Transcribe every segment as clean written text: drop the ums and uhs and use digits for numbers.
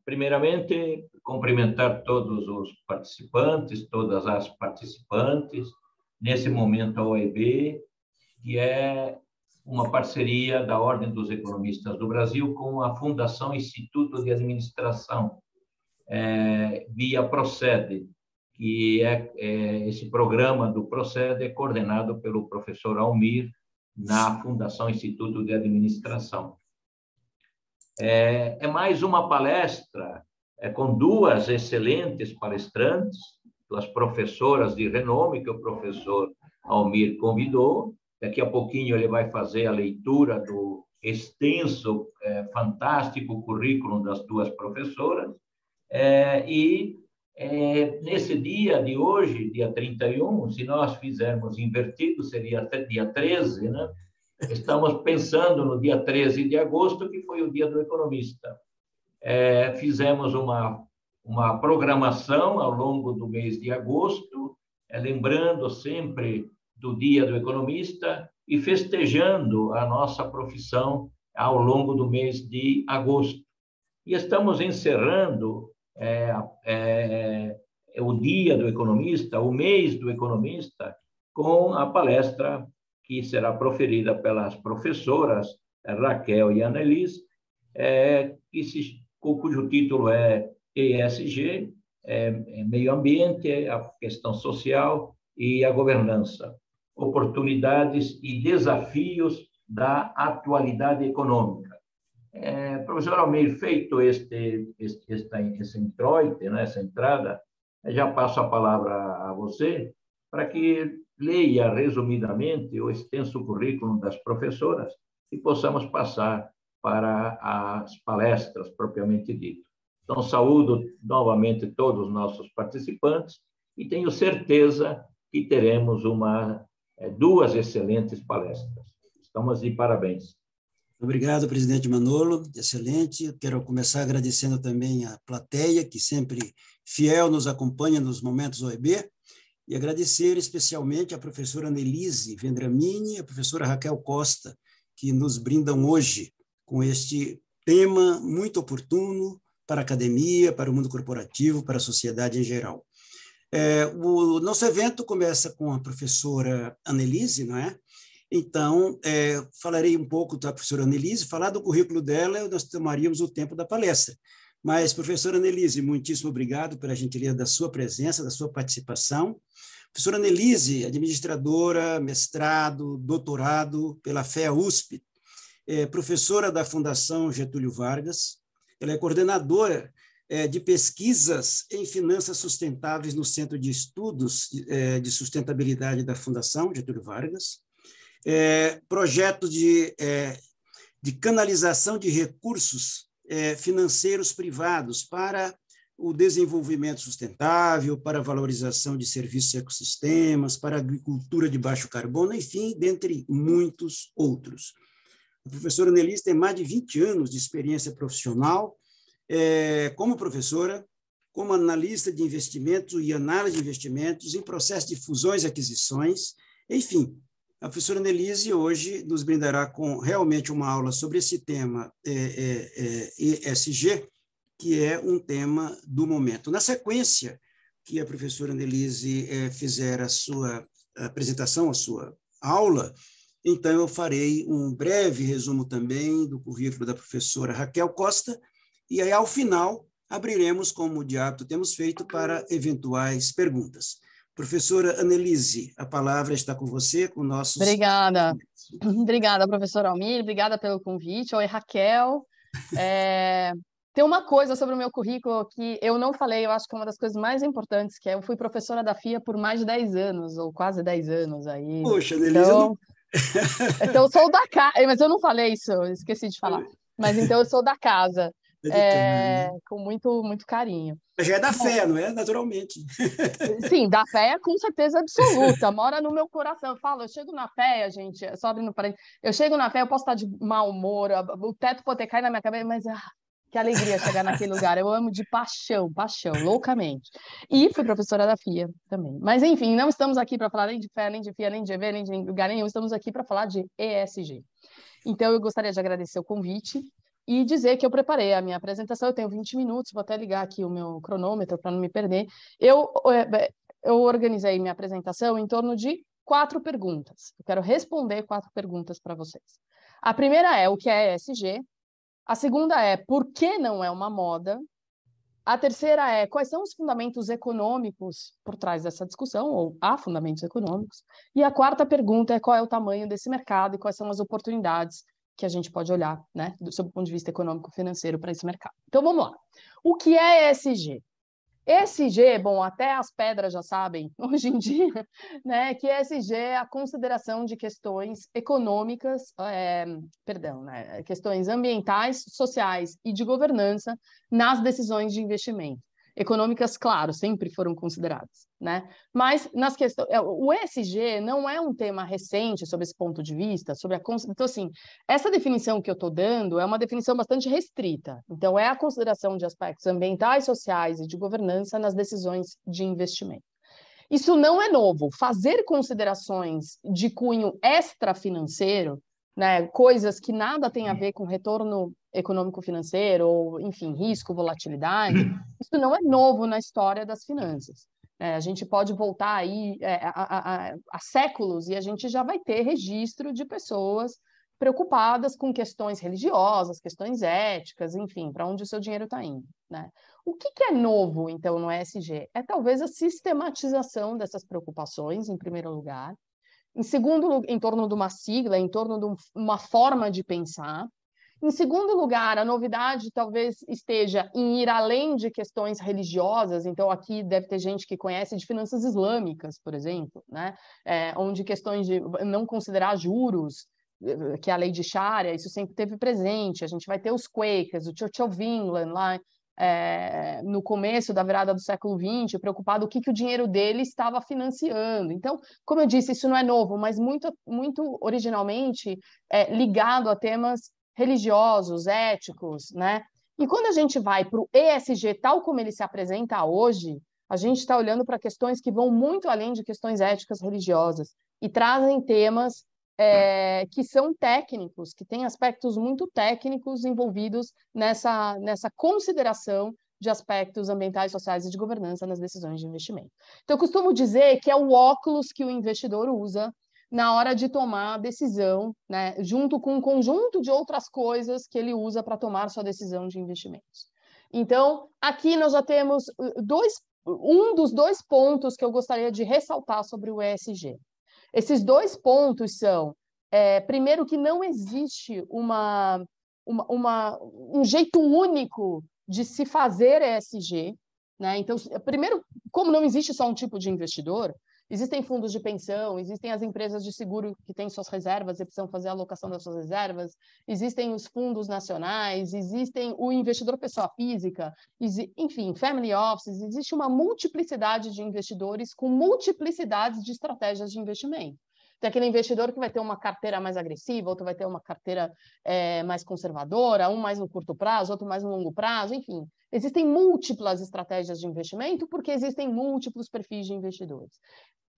Primeiramente, cumprimentar todos os participantes, todas as participantes, nesse momento a OEB, que é uma parceria da Ordem dos Economistas do Brasil com a Fundação Instituto de Administração, via Procede, que esse programa do Procede é coordenado pelo professor Almir, na Fundação Instituto de Administração. É mais uma palestra com duas excelentes palestrantes, duas professoras de renome que o professor Almir convidou. Daqui a pouquinho ele vai fazer a leitura do extenso, fantástico currículo das duas professoras. Nesse dia de hoje, dia 31, se nós fizermos invertido, seria até dia 13, né? Estamos pensando no dia 13 de agosto, que foi o dia do economista. Fizemos uma programação ao longo do mês de agosto, lembrando sempre do dia do economista e festejando a nossa profissão ao longo do mês de agosto. E estamos encerrando o dia do economista, o mês do economista, com a palestra que será proferida pelas professoras Raquel e Annelise, cujo título é ESG, Meio Ambiente, a Questão Social e a Governança, Oportunidades e Desafios da Atualidade Econômica. Professor Almir, feito esse introito, né, essa entrada, já passo a palavra a você para que leia resumidamente o extenso currículo das professoras e possamos passar para as palestras propriamente dito. Então, saúdo novamente todos os nossos participantes e tenho certeza que teremos duas excelentes palestras. Estamos de parabéns. Obrigado, presidente Manolo, excelente. Quero começar agradecendo também a plateia, que sempre fiel nos acompanha nos momentos OEB, e agradecer especialmente a professora Annelise Vendramini e a professora Raquel Costa, que nos brindam hoje com este tema muito oportuno para a academia, para o mundo corporativo, para a sociedade em geral. O nosso evento começa com a professora Annelise, não é? Então, falarei um pouco da professora Annelise, falar do currículo dela, nós tomaríamos o tempo da palestra. Mas, professora Annelise, muitíssimo obrigado pela gentileza da sua presença, da sua participação. Professora Annelise, administradora, mestrado, doutorado pela FEA-USP, professora da Fundação Getúlio Vargas, ela é coordenadora de pesquisas em finanças sustentáveis no Centro de Estudos de Sustentabilidade da Fundação Getúlio Vargas, projeto de canalização de recursos financeiros privados para o desenvolvimento sustentável, para a valorização de serviços e ecossistemas, para a agricultura de baixo carbono, enfim, dentre muitos outros. A professora Annelise tem mais de 20 anos de experiência profissional como professora, como analista de investimentos e análise de investimentos em processo de fusões e aquisições, enfim. A professora Annelise hoje nos brindará com realmente uma aula sobre esse tema ESG, que é um tema do momento. Na sequência que a professora Annelise fizer a sua apresentação, a sua aula, então eu farei um breve resumo também do currículo da professora Raquel Costa, e aí, ao final, abriremos, como de hábito temos feito, para eventuais perguntas. Professora Annelise, a palavra está com você, com nossos... Obrigada. Obrigada, professor Almir, obrigada pelo convite. Oi, Raquel. Tem uma coisa sobre o meu currículo que eu não falei, eu acho que é uma das coisas mais importantes, que eu fui professora da FIA por mais de 10 anos, ou quase 10 anos. Aí. Poxa, Annelise, então eu sou da casa, mas eu não falei isso, eu esqueci de falar. Mas então eu sou da casa. Com muito, muito carinho. Já é da fé, não é? Naturalmente. Sim, da fé com certeza absoluta, mora no meu coração. Eu falo, eu chego na fé, gente, só abrindo parênteses, eu chego na fé, eu posso estar de mau humor, o teto pode cair na minha cabeça, mas que alegria chegar naquele lugar. Eu amo de paixão, loucamente. E fui professora da FIA também. Mas, enfim, não estamos aqui para falar nem de fé, nem de FIA, nem de EV, nem de lugar nenhum, estamos aqui para falar de ESG. Então, eu gostaria de agradecer o convite e dizer que eu preparei a minha apresentação. Eu tenho 20 minutos, vou até ligar aqui o meu cronômetro para não me perder. Eu organizei minha apresentação em torno de 4 perguntas. Eu quero responder 4 perguntas para vocês. A primeira é o que é ESG. A segunda é por que não é uma moda. A terceira é quais são os fundamentos econômicos por trás dessa discussão, ou há fundamentos econômicos. E a quarta pergunta é qual é o tamanho desse mercado e quais são as oportunidades que a gente pode olhar, né, sob o ponto de vista econômico-financeiro para esse mercado. Então, vamos lá. O que é ESG? ESG, bom, até as pedras já sabem, hoje em dia, né, que ESG é a consideração de questões econômicas, questões ambientais, sociais e de governança nas decisões de investimento. Econômicas, claro, sempre foram consideradas, né? Mas nas questões, o ESG não é um tema recente sob esse ponto de vista, então assim, essa definição que eu estou dando é uma definição bastante restrita. Então é a consideração de aspectos ambientais, sociais e de governança nas decisões de investimento. Isso não é novo. Fazer considerações de cunho extrafinanceiro, né, coisas que nada tem a ver com retorno econômico-financeiro, ou, enfim, risco, volatilidade, isso não é novo na história das finanças. A gente pode voltar aí há séculos e a gente já vai ter registro de pessoas preocupadas com questões religiosas, questões éticas, enfim, para onde o seu dinheiro está indo, né? O que é novo, então, no ESG? É talvez a sistematização dessas preocupações, em primeiro lugar. Em segundo, em torno de uma sigla, em torno de uma forma de pensar. Em segundo lugar, a novidade talvez esteja em ir além de questões religiosas. Então, aqui deve ter gente que conhece de finanças islâmicas, por exemplo, né? Onde questões de não considerar juros, que é a lei de Sharia, isso sempre teve presente. A gente vai ter os Quakers, o Church of England, lá no começo da virada do século XX, preocupado o que o dinheiro dele estava financiando. Então, como eu disse, isso não é novo, mas muito, muito originalmente ligado a temas religiosos, éticos, né? E quando a gente vai para o ESG, tal como ele se apresenta hoje, a gente está olhando para questões que vão muito além de questões éticas religiosas e trazem temas que são técnicos, que têm aspectos muito técnicos envolvidos nessa consideração de aspectos ambientais, sociais e de governança nas decisões de investimento. Então, eu costumo dizer que é o óculos que o investidor usa na hora de tomar a decisão, né, junto com um conjunto de outras coisas que ele usa para tomar sua decisão de investimentos. Então, aqui nós já temos um dos 2 pontos que eu gostaria de ressaltar sobre o ESG. Esses 2 pontos são, primeiro, que não existe um jeito único de se fazer ESG, né? Então, primeiro, como não existe só um tipo de investidor, existem fundos de pensão, existem as empresas de seguro que têm suas reservas e precisam fazer a alocação das suas reservas, existem os fundos nacionais, existem o investidor pessoa física, enfim, family offices, existe uma multiplicidade de investidores com multiplicidades de estratégias de investimento. Tem aquele investidor que vai ter uma carteira mais agressiva, outro vai ter uma carteira mais conservadora, um mais no curto prazo, outro mais no longo prazo, enfim. Existem múltiplas estratégias de investimento porque existem múltiplos perfis de investidores.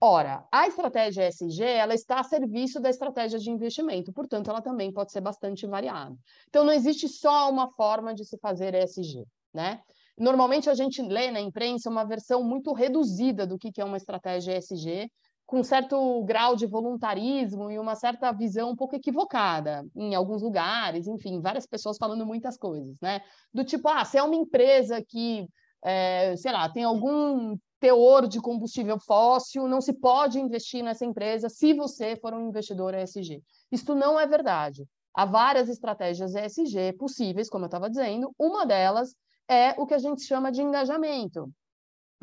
Ora, a estratégia ESG, ela está a serviço da estratégia de investimento, portanto, ela também pode ser bastante variada. Então, não existe só uma forma de se fazer ESG, né? Normalmente, a gente lê na imprensa uma versão muito reduzida do que é uma estratégia ESG, com um certo grau de voluntarismo e uma certa visão um pouco equivocada em alguns lugares, enfim, várias pessoas falando muitas coisas, né? Do tipo, se é uma empresa que, sei lá, tem algum teor de combustível fóssil, não se pode investir nessa empresa se você for um investidor ESG. Isso não é verdade. Há várias estratégias ESG possíveis, como eu estava dizendo, uma delas é o que a gente chama de engajamento.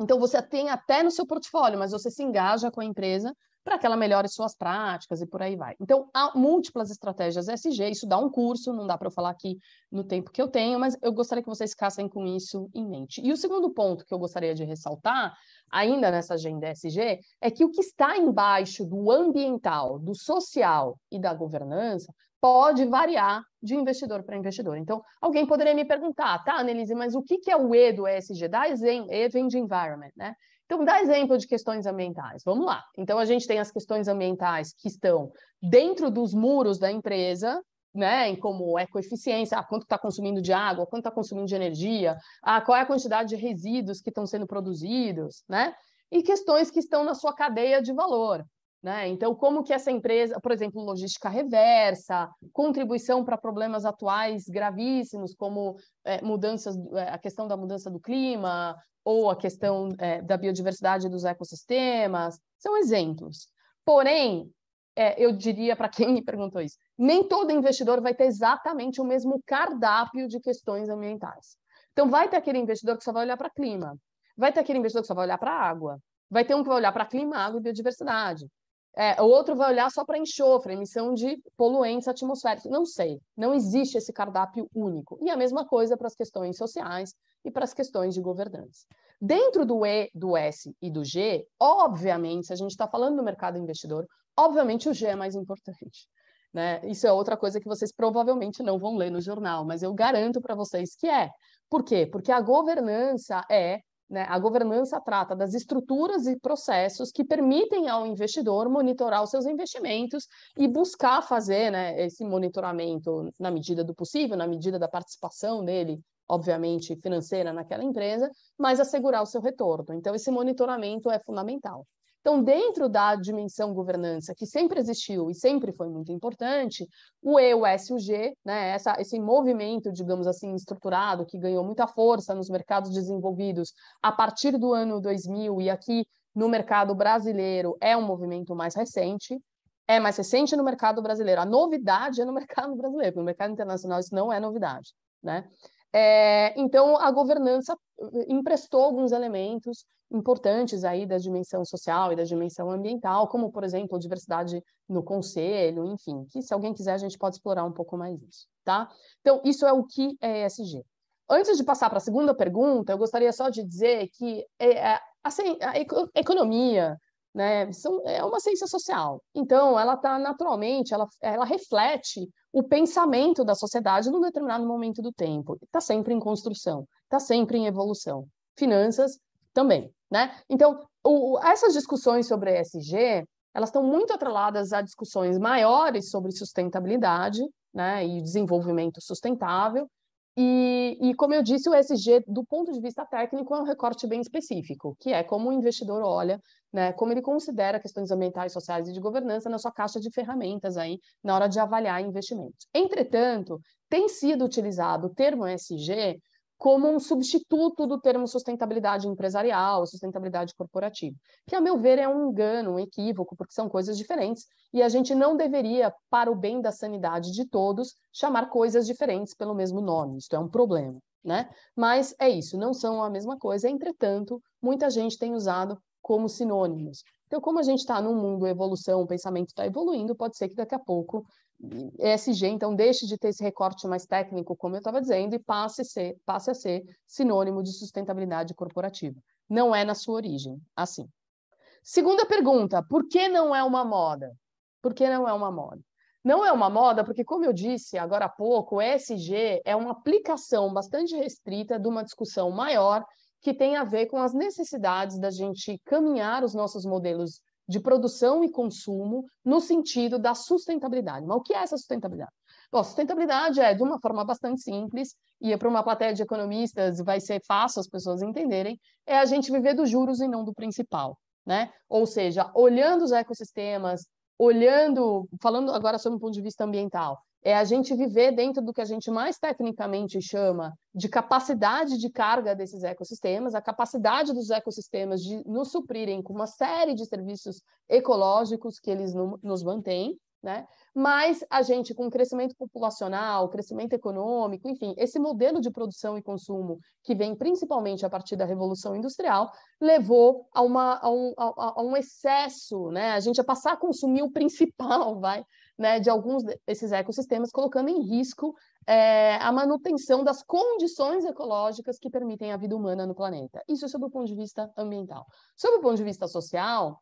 Então, você tem até no seu portfólio, mas você se engaja com a empresa para que ela melhore suas práticas e por aí vai. Então, há múltiplas estratégias ESG, isso dá um curso, não dá para eu falar aqui no tempo que eu tenho, mas eu gostaria que vocês ficassem com isso em mente. E o segundo ponto que eu gostaria de ressaltar, ainda nessa agenda ESG, é que o que está embaixo do ambiental, do social e da governança pode variar de investidor para investidor. Então, alguém poderia me perguntar, tá, Annelise, mas o que é o E do ESG? Dá exemplo, E vem de environment, né? Então, dá exemplo de questões ambientais. Vamos lá. Então, a gente tem as questões ambientais que estão dentro dos muros da empresa, né, como ecoeficiência, quanto está consumindo de água, quanto está consumindo de energia, qual é a quantidade de resíduos que estão sendo produzidos, né? E questões que estão na sua cadeia de valor, né? Então, como que essa empresa, por exemplo, logística reversa, contribuição para problemas atuais gravíssimos, como a questão da mudança do clima, ou a questão da biodiversidade dos ecossistemas, são exemplos. Porém, eu diria para quem me perguntou isso, nem todo investidor vai ter exatamente o mesmo cardápio de questões ambientais. Então, vai ter aquele investidor que só vai olhar para clima, vai ter aquele investidor que só vai olhar para água, vai ter um que vai olhar para clima, água e biodiversidade. O outro vai olhar só para enxofre, emissão de poluentes atmosféricos. Não sei, não existe esse cardápio único. E a mesma coisa para as questões sociais e para as questões de governança. Dentro do E, do S e do G, obviamente, se a gente está falando do mercado investidor, obviamente o G é mais importante, né? Isso é outra coisa que vocês provavelmente não vão ler no jornal, mas eu garanto para vocês que é. Por quê? Porque a governança a governança trata das estruturas e processos que permitem ao investidor monitorar os seus investimentos e buscar fazer, né, esse monitoramento na medida do possível, na medida da participação dele, obviamente, financeira naquela empresa, mas assegurar o seu retorno. Então, esse monitoramento é fundamental. Então, dentro da dimensão governança, que sempre existiu e sempre foi muito importante, o E, o S e o G, né, esse movimento, digamos assim, estruturado, que ganhou muita força nos mercados desenvolvidos a partir do ano 2000, e aqui no mercado brasileiro é um movimento mais recente no mercado brasileiro. A novidade é no mercado brasileiro, porque no mercado internacional isso não é novidade, né? Então, a governança emprestou alguns elementos importantes aí da dimensão social e da dimensão ambiental, como, por exemplo, a diversidade no conselho, enfim, que se alguém quiser a gente pode explorar um pouco mais isso, tá? Então, isso é o que é ESG. Antes de passar para a segunda pergunta, eu gostaria só de dizer que a economia, né, é uma ciência social. Então, ela está naturalmente, ela reflete o pensamento da sociedade num determinado momento do tempo. Está sempre em construção, está sempre em evolução. Finanças também, né? Então, essas discussões sobre ESG, elas estão muito atreladas a discussões maiores sobre sustentabilidade, né, e desenvolvimento sustentável. E, como eu disse, o ESG, do ponto de vista técnico, é um recorte bem específico, que é como o investidor olha, né, como ele considera questões ambientais, sociais e de governança na sua caixa de ferramentas aí, na hora de avaliar investimentos. Entretanto, tem sido utilizado o termo ESG como um substituto do termo sustentabilidade empresarial, sustentabilidade corporativa, que, a meu ver, é um engano, um equívoco, porque são coisas diferentes, e a gente não deveria, para o bem da sanidade de todos, chamar coisas diferentes pelo mesmo nome. Isso é um problema, né? Mas é isso, não são a mesma coisa, entretanto, muita gente tem usado como sinônimos. Então, como a gente está num mundo evolução, o pensamento está evoluindo, pode ser que daqui a pouco ESG, então, deixe de ter esse recorte mais técnico, como eu estava dizendo, e passe a ser sinônimo de sustentabilidade corporativa. Não é na sua origem, assim. Segunda pergunta, por que não é uma moda? Por que não é uma moda? Não é uma moda porque, como eu disse agora há pouco, o ESG é uma aplicação bastante restrita de uma discussão maior que tem a ver com as necessidades da gente caminhar os nossos modelos de produção e consumo no sentido da sustentabilidade. Mas o que é essa sustentabilidade? Bom, sustentabilidade é, de uma forma bastante simples, e para uma plateia de economistas vai ser fácil as pessoas entenderem, é a gente viver dos juros e não do principal, né? Ou seja, olhando os ecossistemas, falando agora sobre um ponto de vista ambiental, é a gente viver dentro do que a gente mais tecnicamente chama de capacidade de carga desses ecossistemas, a capacidade dos ecossistemas de nos suprirem com uma série de serviços ecológicos que eles nos mantêm, né? Mas a gente, com crescimento populacional, crescimento econômico, enfim, esse modelo de produção e consumo que vem principalmente a partir da Revolução Industrial, levou a um excesso, né? A gente a passar a consumir o principal, né, de alguns desses ecossistemas, colocando em risco a manutenção das condições ecológicas que permitem a vida humana no planeta. Isso sob o ponto de vista ambiental. Sob o ponto de vista social,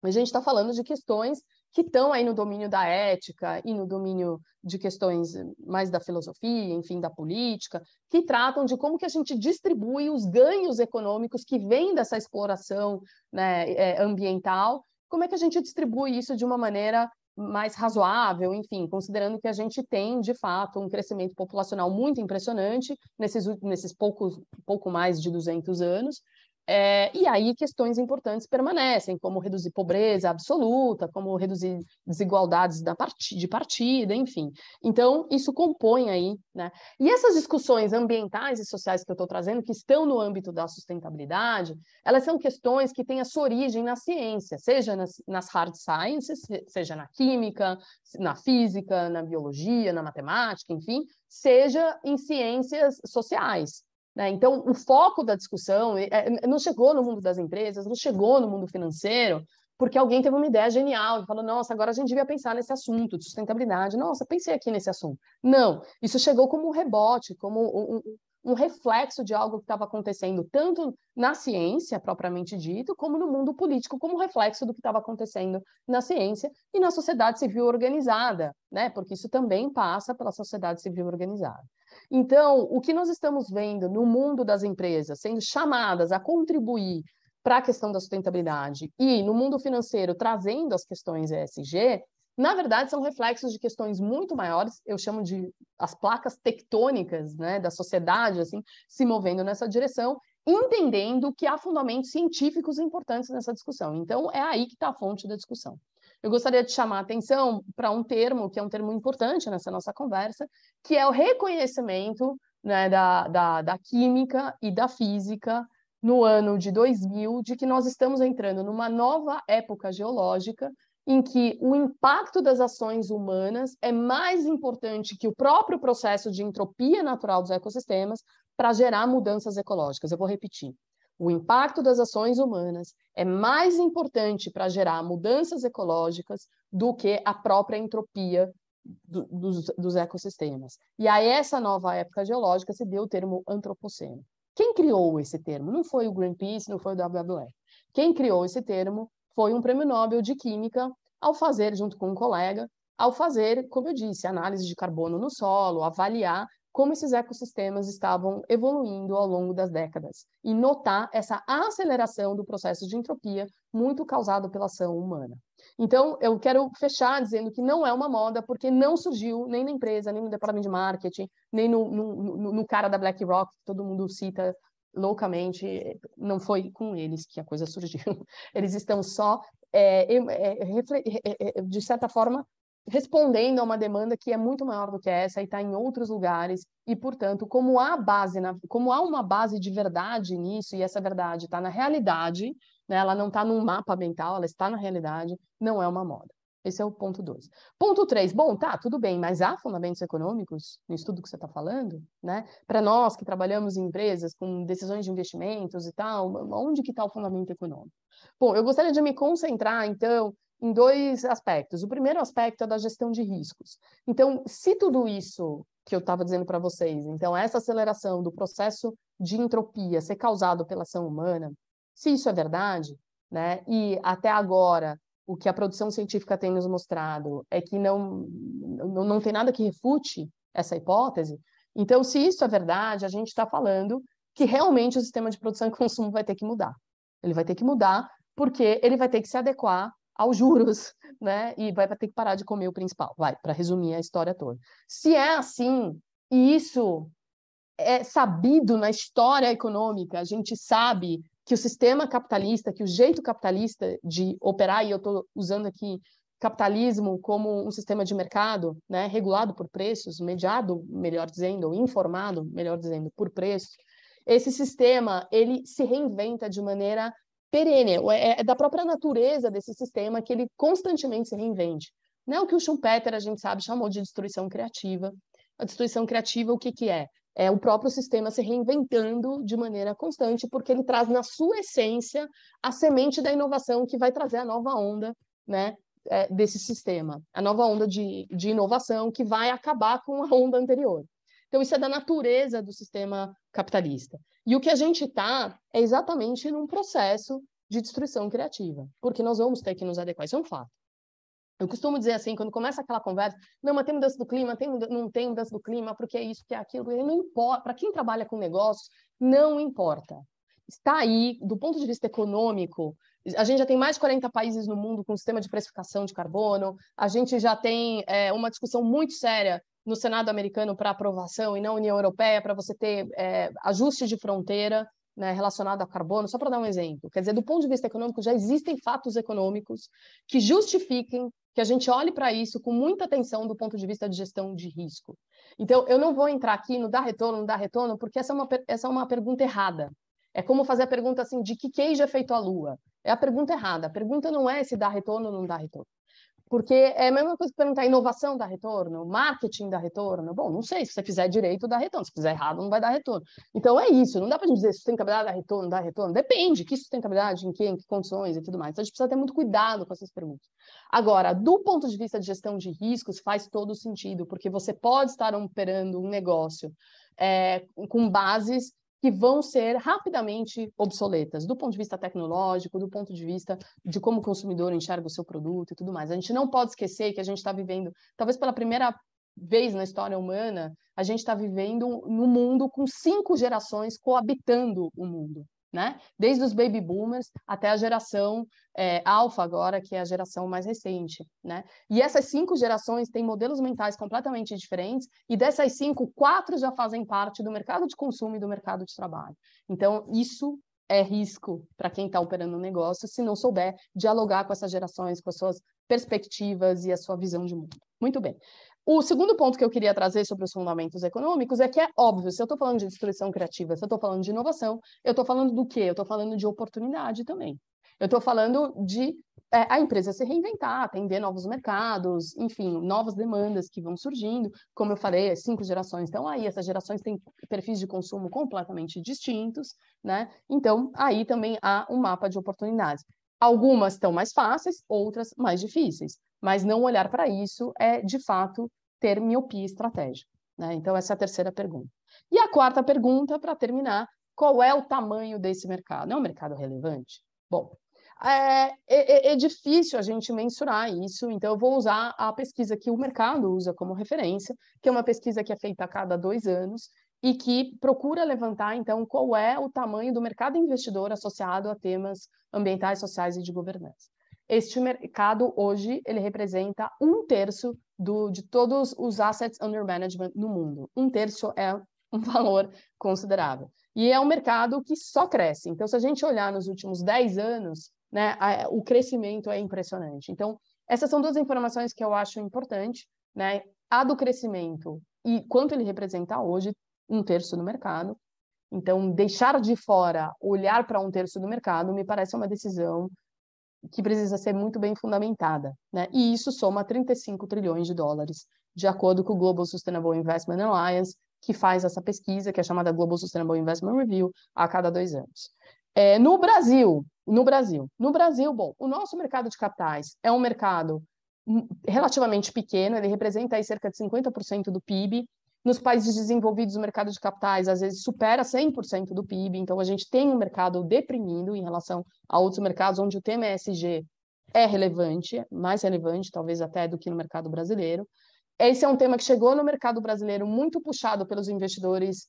a gente está falando de questões que estão aí no domínio da ética e no domínio de questões mais da filosofia, enfim, da política, que tratam de como que a gente distribui os ganhos econômicos que vêm dessa exploração, né, ambiental, como é que a gente distribui isso de uma maneira mais razoável, enfim, considerando que a gente tem, de fato, um crescimento populacional muito impressionante nesses pouco mais de 200 anos, e aí questões importantes permanecem, como reduzir pobreza absoluta, como reduzir desigualdades de partida, enfim. Então, isso compõe aí, né? E essas discussões ambientais e sociais que eu estou trazendo, que estão no âmbito da sustentabilidade, elas são questões que têm a sua origem na ciência, seja nas hard sciences, seja na química, na física, na biologia, na matemática, enfim, seja em ciências sociais. Então, o foco da discussão não chegou no mundo das empresas, não chegou no mundo financeiro, porque alguém teve uma ideia genial e falou, nossa, agora a gente devia pensar nesse assunto de sustentabilidade. Nossa, pensei aqui nesse assunto. Não, isso chegou como um rebote, como um reflexo de algo que estava acontecendo tanto na ciência, propriamente dito, como no mundo político, como reflexo do que estava acontecendo na ciência e na sociedade civil organizada, né? Porque isso também passa pela sociedade civil organizada. Então, o que nós estamos vendo no mundo das empresas sendo chamadas a contribuir para a questão da sustentabilidade e no mundo financeiro trazendo as questões ESG, na verdade, são reflexos de questões muito maiores, eu chamo de as placas tectônicas, né, da sociedade, assim, se movendo nessa direção, entendendo que há fundamentos científicos importantes nessa discussão. Então, é aí que está a fonte da discussão. Eu gostaria de chamar a atenção para um termo, que é um termo importante nessa nossa conversa, que é o reconhecimento, né, da química e da física no ano de 2000, de que nós estamos entrando numa nova época geológica em que o impacto das ações humanas é mais importante que o próprio processo de entropia natural dos ecossistemas para gerar mudanças ecológicas. Eu vou repetir. O impacto das ações humanas é mais importante para gerar mudanças ecológicas do que a própria entropia dos ecossistemas. E a essa nova época geológica se deu o termo antropoceno. Quem criou esse termo? Não foi o Greenpeace, não foi o WWF. Quem criou esse termo foi um prêmio Nobel de Química, ao fazer, junto com um colega, ao fazer, como eu disse, análise de carbono no solo, avaliar como esses ecossistemas estavam evoluindo ao longo das décadas e notar essa aceleração do processo de entropia muito causado pela ação humana. Então, eu quero fechar dizendo que não é uma moda, porque não surgiu nem na empresa, nem no departamento de marketing, nem no cara da BlackRock, que todo mundo cita loucamente, não foi com eles que a coisa surgiu. Eles estão só, de certa forma, respondendo a uma demanda que é muito maior do que essa e está em outros lugares, e, portanto, como há uma base de verdade nisso, e essa verdade está na realidade, né, ela não está num mapa mental, ela está na realidade, não é uma moda. Esse é o ponto 2. Ponto 3, bom, tá, tudo bem, mas há fundamentos econômicos no estudo que você está falando, né? Para nós que trabalhamos em empresas com decisões de investimentos e tal, onde que está o fundamento econômico? Bom, eu gostaria de me concentrar, então, em 2 aspectos. O primeiro aspecto é da gestão de riscos. Então, se tudo isso que eu estava dizendo para vocês, então, essa aceleração do processo de entropia ser causado pela ação humana, se isso é verdade, né, e até agora o que a produção científica tem nos mostrado é que não tem nada que refute essa hipótese, então, se isso é verdade, a gente está falando que realmente o sistema de produção e consumo vai ter que mudar. Ele vai ter que mudar porque ele vai ter que se adequar aos juros, né? E vai ter que parar de comer o principal. Para resumir a história toda. Se é assim, e isso é sabido na história econômica, a gente sabe que o sistema capitalista, que o jeito capitalista de operar, e eu estou usando aqui capitalismo como um sistema de mercado, né, regulado por preços, mediado, melhor dizendo, ou informado, melhor dizendo, por preços, esse sistema ele se reinventa de maneira perene, é da própria natureza desse sistema que ele constantemente se reinvente. Não é o que o Schumpeter, a gente sabe, chamou de destruição criativa. A destruição criativa, o que que é? É o próprio sistema se reinventando de maneira constante, porque ele traz na sua essência a semente da inovação que vai trazer a nova onda, né, desse sistema, a nova onda de inovação que vai acabar com a onda anterior. Então, isso é da natureza do sistema capitalista. E o que a gente está é exatamente num processo de destruição criativa, porque nós vamos ter que nos adequar, isso é um fato. Eu costumo dizer assim, quando começa aquela conversa, não, mas tem mudança do clima, não tem mudança do clima, porque é isso, porque é aquilo, não importa. Para quem trabalha com negócios, não importa. Está aí, do ponto de vista econômico, A gente já tem mais de 40 países no mundo com sistema de precificação de carbono, a gente já tem uma discussão muito séria no Senado americano para aprovação e na União Europeia para você ter ajuste de fronteira, né, relacionado a carbono, só para dar um exemplo. Quer dizer, do ponto de vista econômico, já existem fatos econômicos que justifiquem que a gente olhe para isso com muita atenção do ponto de vista de gestão de risco. Então, eu não vou entrar aqui no dá retorno, não dá retorno, porque essa é uma pergunta errada. É como fazer a pergunta assim, de que queijo é feito a lua? É a pergunta errada. A pergunta não é se dá retorno ou não dá retorno. Porque é a mesma coisa que perguntar, inovação dá retorno? Marketing dá retorno? Bom, não sei, se você fizer direito dá retorno, se fizer errado não vai dar retorno. Então é isso, não dá para dizer sustentabilidade dá retorno, não dá retorno. Depende, que sustentabilidade, em que condições e tudo mais. Então a gente precisa ter muito cuidado com essas perguntas. Agora, do ponto de vista de gestão de riscos, faz todo sentido, porque você pode estar operando um negócio com bases que vão ser rapidamente obsoletas, do ponto de vista tecnológico, do ponto de vista de como o consumidor enxerga o seu produto e tudo mais. A gente não pode esquecer que a gente está vivendo, talvez pela primeira vez na história humana, a gente está vivendo no mundo com 5 gerações coabitando o mundo, né? Desde os baby boomers até a geração alfa agora, que é a geração mais recente, né? E essas 5 gerações têm modelos mentais completamente diferentes, e dessas 5, 4 já fazem parte do mercado de consumo e do mercado de trabalho. Então, isso é risco para quem está operando um negócio, se não souber dialogar com essas gerações, com as suas perspectivas e a sua visão de mundo. Muito bem. O segundo ponto que eu queria trazer sobre os fundamentos econômicos é que é óbvio, se eu estou falando de destruição criativa, se eu estou falando de inovação, eu estou falando do quê? Eu estou falando de oportunidade também. Eu estou falando de a empresa se reinventar, atender novos mercados, enfim, novas demandas que vão surgindo. Como eu falei, as 5 gerações estão aí, essas gerações têm perfis de consumo completamente distintos, né? Então, aí também há um mapa de oportunidades. Algumas estão mais fáceis, outras mais difíceis, mas não olhar para isso é, de fato, ter miopia estratégica, né? Então, essa é a terceira pergunta. E a quarta pergunta, para terminar, qual é o tamanho desse mercado? É um mercado relevante? Bom, é difícil a gente mensurar isso, então eu vou usar a pesquisa que o mercado usa como referência, que é uma pesquisa que é feita a cada 2 anos e que procura levantar, então, qual é o tamanho do mercado investidor associado a temas ambientais, sociais e de governança. Este mercado, hoje, ele representa 1/3 de todos os assets under management no mundo. 1/3 é um valor considerável. E é um mercado que só cresce. Então, se a gente olhar nos últimos 10 anos, né, o crescimento é impressionante. Então, essas são 2 informações que eu acho importante, né? A do crescimento e quanto ele representa hoje, 1/3 do mercado. Então, deixar de fora, olhar para 1/3 do mercado, me parece uma decisão que precisa ser muito bem fundamentada, né? E isso soma 35 trilhões de dólares, de acordo com o Global Sustainable Investment Alliance, que faz essa pesquisa, que é chamada Global Sustainable Investment Review, a cada 2 anos. No Brasil, bom, o nosso mercado de capitais é um mercado relativamente pequeno, ele representa aí cerca de 50% do PIB. Nos países desenvolvidos, o mercado de capitais, às vezes, supera 100% do PIB, então a gente tem um mercado deprimido em relação a outros mercados onde o tema ESG é relevante, mais relevante, talvez até do que no mercado brasileiro. Esse é um tema que chegou no mercado brasileiro muito puxado pelos investidores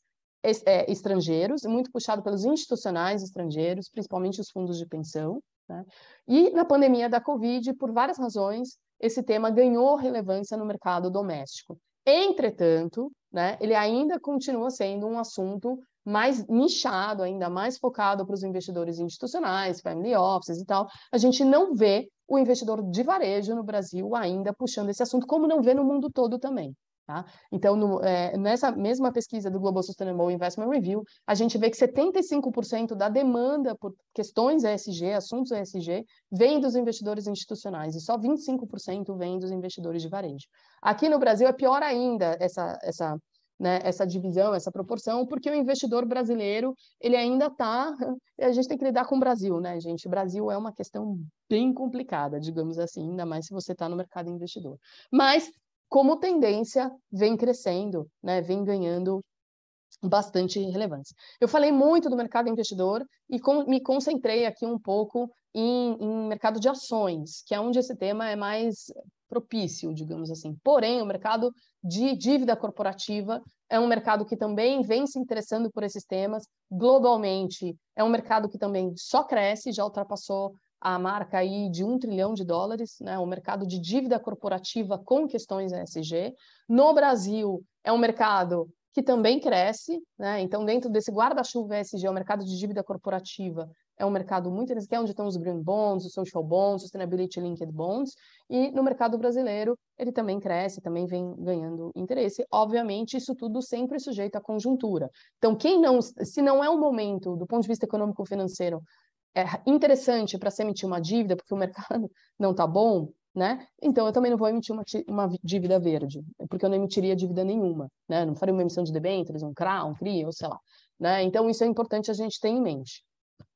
estrangeiros, muito puxado pelos institucionais estrangeiros, principalmente os fundos de pensão, né? E na pandemia da Covid, por várias razões, esse tema ganhou relevância no mercado doméstico. Entretanto, né, ele ainda continua sendo um assunto mais nichado, ainda mais focado para os investidores institucionais, family offices e tal. A gente não vê o investidor de varejo no Brasil ainda puxando esse assunto, como não vê no mundo todo também. Tá? Então, nessa mesma pesquisa do Global Sustainable Investment Review, a gente vê que 75% da demanda por questões ESG, assuntos ESG, vem dos investidores institucionais e só 25% vem dos investidores de varejo. Aqui no Brasil é pior ainda essa divisão, essa proporção, porque o investidor brasileiro, ele ainda está... A gente tem que lidar com o Brasil, né, gente? O Brasil é uma questão bem complicada, digamos assim, ainda mais se você está no mercado investidor. Mas como tendência, vem crescendo, né? Vem ganhando bastante relevância. Eu falei muito do mercado investidor e me concentrei aqui um pouco em mercado de ações, que é onde esse tema é mais propício, digamos assim. Porém, o mercado de dívida corporativa é um mercado que também vem se interessando por esses temas. Globalmente, é um mercado que também só cresce, já ultrapassou a marca aí de US$1 trilhão, né? O mercado de dívida corporativa com questões ESG. No Brasil, é um mercado que também cresce, né? Então, dentro desse guarda-chuva ESG, o mercado de dívida corporativa é um mercado muito interessante, que é onde estão os green bonds, os social bonds, sustainability linked bonds, e no mercado brasileiro ele também cresce, também vem ganhando interesse. Obviamente, isso tudo sempre sujeito à conjuntura. Então, se não é um momento, do ponto de vista econômico-financeiro, interessante para se emitir uma dívida, porque o mercado não está bom, né? Então, eu também não vou emitir uma dívida verde, porque eu não emitiria dívida nenhuma, né? Não faria uma emissão de debêntures, um CRA, um CRI, ou sei lá, né? Então, isso é importante a gente ter em mente.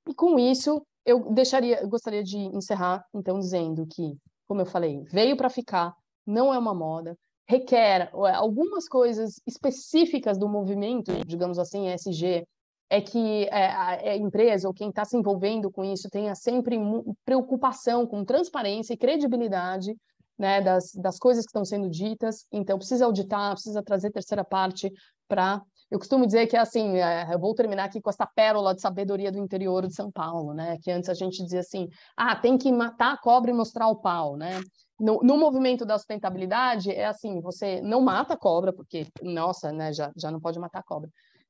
E com isso, eu gostaria de encerrar, então, dizendo que, como eu falei, veio para ficar, não é uma moda, requer algumas coisas específicas do movimento, digamos assim, ESG, é que a empresa ou quem está se envolvendo com isso tenha sempre preocupação com transparência e credibilidade, né, das coisas que estão sendo ditas. Então, precisa auditar, precisa trazer terceira parte para... Eu costumo dizer que, assim, eu vou terminar aqui com essa pérola de sabedoria do interior de São Paulo, né? Que antes a gente dizia assim, tem que matar a cobra e mostrar o pau, né? No movimento da sustentabilidade, é assim, você não mata a cobra, porque, nossa, né, já não pode matar a cobra.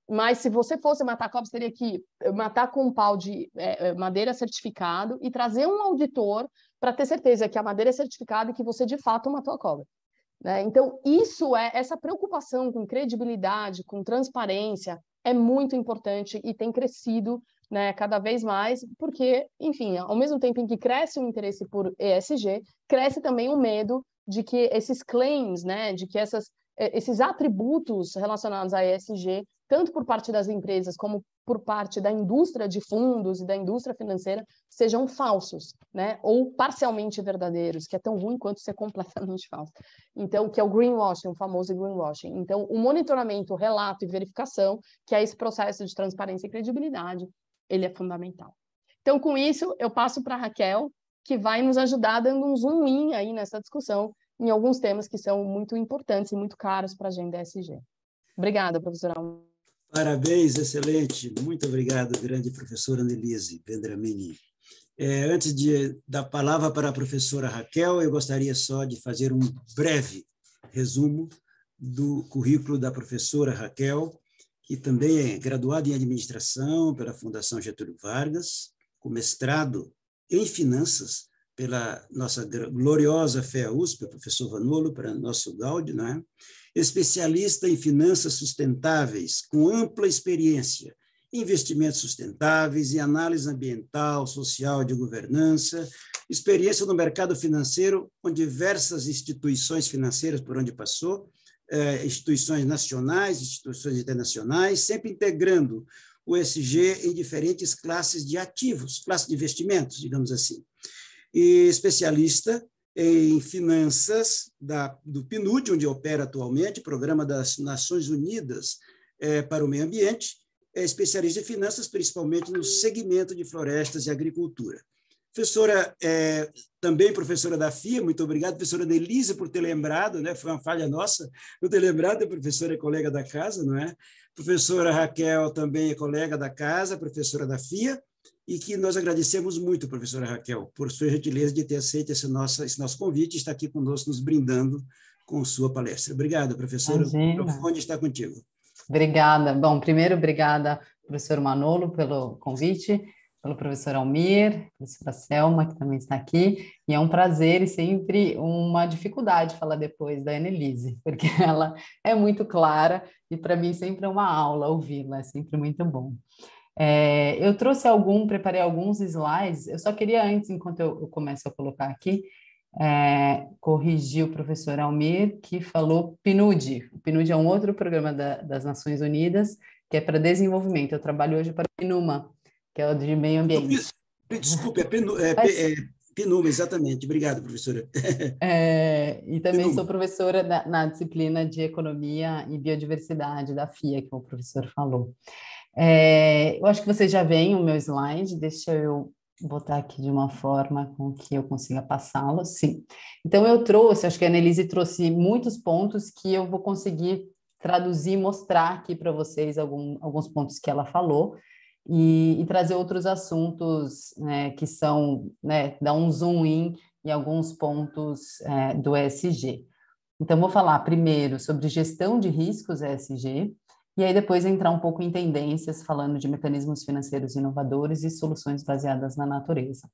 Mas se você fosse matar a cobra, você teria que matar com um pau de madeira certificado e trazer um auditor para ter certeza que a madeira é certificada e que você, de fato, matou a cobra. Né? Então, essa preocupação com credibilidade, com transparência, é muito importante e tem crescido, né, cada vez mais, porque, enfim, ao mesmo tempo em que cresce o interesse por ESG, cresce também o medo de que esses claims, né, de que esses atributos relacionados a ESG, tanto por parte das empresas como por parte da indústria de fundos e da indústria financeira, sejam falsos, né? Ou parcialmente verdadeiros, que é tão ruim quanto ser completamente falso. Então, que é o greenwashing, o famoso greenwashing. Então, o monitoramento, o relato e verificação, que é esse processo de transparência e credibilidade, ele é fundamental. Então, com isso, eu passo para a Raquel, que vai nos ajudar dando um zoom in aí nessa discussão em alguns temas que são muito importantes e muito caros para a agenda ESG. Obrigada, professora. Parabéns, excelente. Muito obrigado, grande professora Annelise Vendramini. Antes de dar a palavra para a professora Raquel, eu gostaria só de fazer um breve resumo do currículo da professora Raquel, que também é graduada em administração pela Fundação Getúlio Vargas, com mestrado em finanças pela nossa gloriosa FEA-USP, o professor Vanolo, para nosso Gáudio, né? Especialista em finanças sustentáveis, com ampla experiência em investimentos sustentáveis e análise ambiental, social e de governança, experiência no mercado financeiro com diversas instituições financeiras por onde passou, instituições nacionais, instituições internacionais, sempre integrando o ESG em diferentes classes de ativos, classes de investimentos, digamos assim. E especialista em finanças do PNUD, onde opera atualmente, Programa das Nações Unidas para o Meio Ambiente, é especialista em finanças, principalmente no segmento de florestas e agricultura. Professora, também professora da FIA, muito obrigado, professora Annelise, por ter lembrado, né? Foi uma falha nossa não ter lembrado, a professora é colega da casa, não é? Professora Raquel também é colega da casa, professora da FIA, e que nós agradecemos muito, professora Raquel, por sua gentileza de ter aceito esse nosso convite e estar aqui conosco, nos brindando com sua palestra. Obrigado, professora. Imagina. O microfone está contigo. Obrigada. Bom, primeiro, obrigada, professor Manolo, pelo convite, pelo professor Almir, professora Selma, que também está aqui, e é um prazer e sempre uma dificuldade falar depois da Annelise, porque ela é muito clara e para mim sempre é uma aula ouvi-la, é sempre muito bom. Eu preparei alguns slides, eu só queria antes, enquanto eu começo a colocar aqui, corrigir o professor Almir, que falou PNUD. O PNUD é um outro programa das Nações Unidas, que é para desenvolvimento. Eu trabalho hoje para o PNUMA, que é o de meio ambiente. Desculpe, PNUMA, exatamente. Obrigado, professora. E também PNUMA. Sou professora na disciplina de Economia e Biodiversidade da FIA, que o professor falou. Eu acho que vocês já veem o meu slide, deixa eu botar aqui de uma forma com que eu consiga passá-lo. Sim. Então, acho que a Annelise trouxe muitos pontos que eu vou conseguir traduzir e mostrar aqui para vocês alguns pontos que ela falou. e trazer outros assuntos, né, que são, né, dar um zoom in em alguns pontos do ESG. Então, vou falar primeiro sobre gestão de riscos ESG, e aí depois entrar um pouco em tendências, falando de mecanismos financeiros inovadores e soluções baseadas na natureza.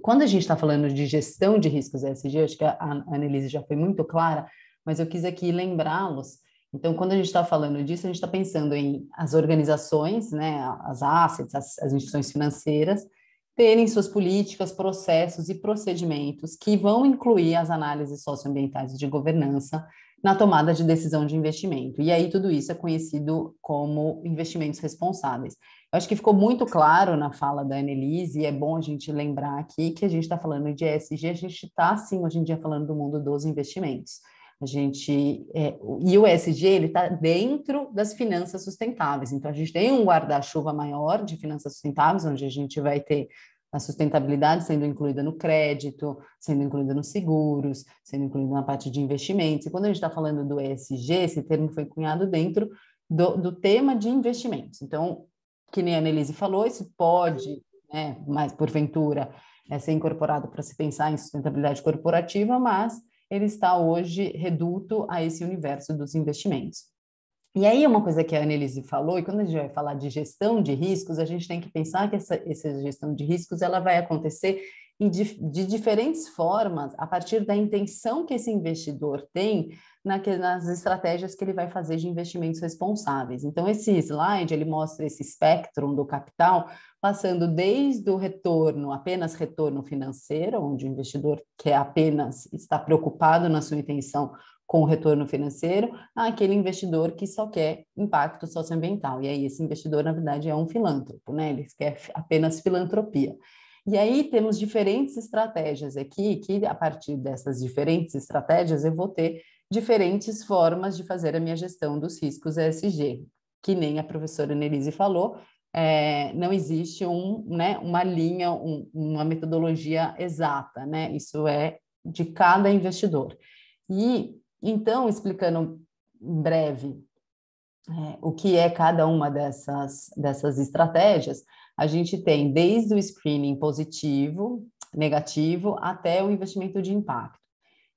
Quando a gente está falando de gestão de riscos ESG, acho que a Annelise já foi muito clara, mas eu quis aqui lembrá-los. Então, quando a gente está falando disso, a gente está pensando em as organizações, né, as assets, as instituições financeiras, terem suas políticas, processos e procedimentos que vão incluir as análises socioambientais e de governança na tomada de decisão de investimento. E aí tudo isso é conhecido como investimentos responsáveis. Eu acho que ficou muito claro na fala da Annelise, e é bom a gente lembrar aqui que a gente está falando de ESG, a gente está, sim, hoje em dia falando do mundo dos investimentos. E o ESG, ele está dentro das finanças sustentáveis. Então, a gente tem um guarda-chuva maior de finanças sustentáveis, onde a gente vai ter a sustentabilidade sendo incluída no crédito, sendo incluída nos seguros, sendo incluída na parte de investimentos. E quando a gente está falando do ESG, esse termo foi cunhado dentro do tema de investimentos. Então, que nem a Annelise falou, isso pode, né, mas porventura, ser incorporado para se pensar em sustentabilidade corporativa, mas ele está hoje reduto a esse universo dos investimentos. E aí, uma coisa que a Annelise falou, e quando a gente vai falar de gestão de riscos, a gente tem que pensar que essa gestão de riscos ela vai acontecer de diferentes formas, a partir da intenção que esse investidor tem nas estratégias que ele vai fazer de investimentos responsáveis. Então, esse slide, ele mostra esse espectro do capital, passando desde o retorno, apenas retorno financeiro, onde o investidor quer apenas estar preocupado na sua intenção com o retorno financeiro, àquele investidor que só quer impacto socioambiental. E aí, esse investidor, na verdade, é um filântropo, né? Ele quer apenas filantropia. E aí temos diferentes estratégias aqui, que a partir dessas diferentes estratégias eu vou ter diferentes formas de fazer a minha gestão dos riscos ESG. Que nem a professora Annelise falou, não existe uma linha, uma metodologia exata, né? Isso é de cada investidor. E, então, explicando em breve o que é cada uma dessas estratégias, a gente tem desde o screening positivo, negativo, até o investimento de impacto.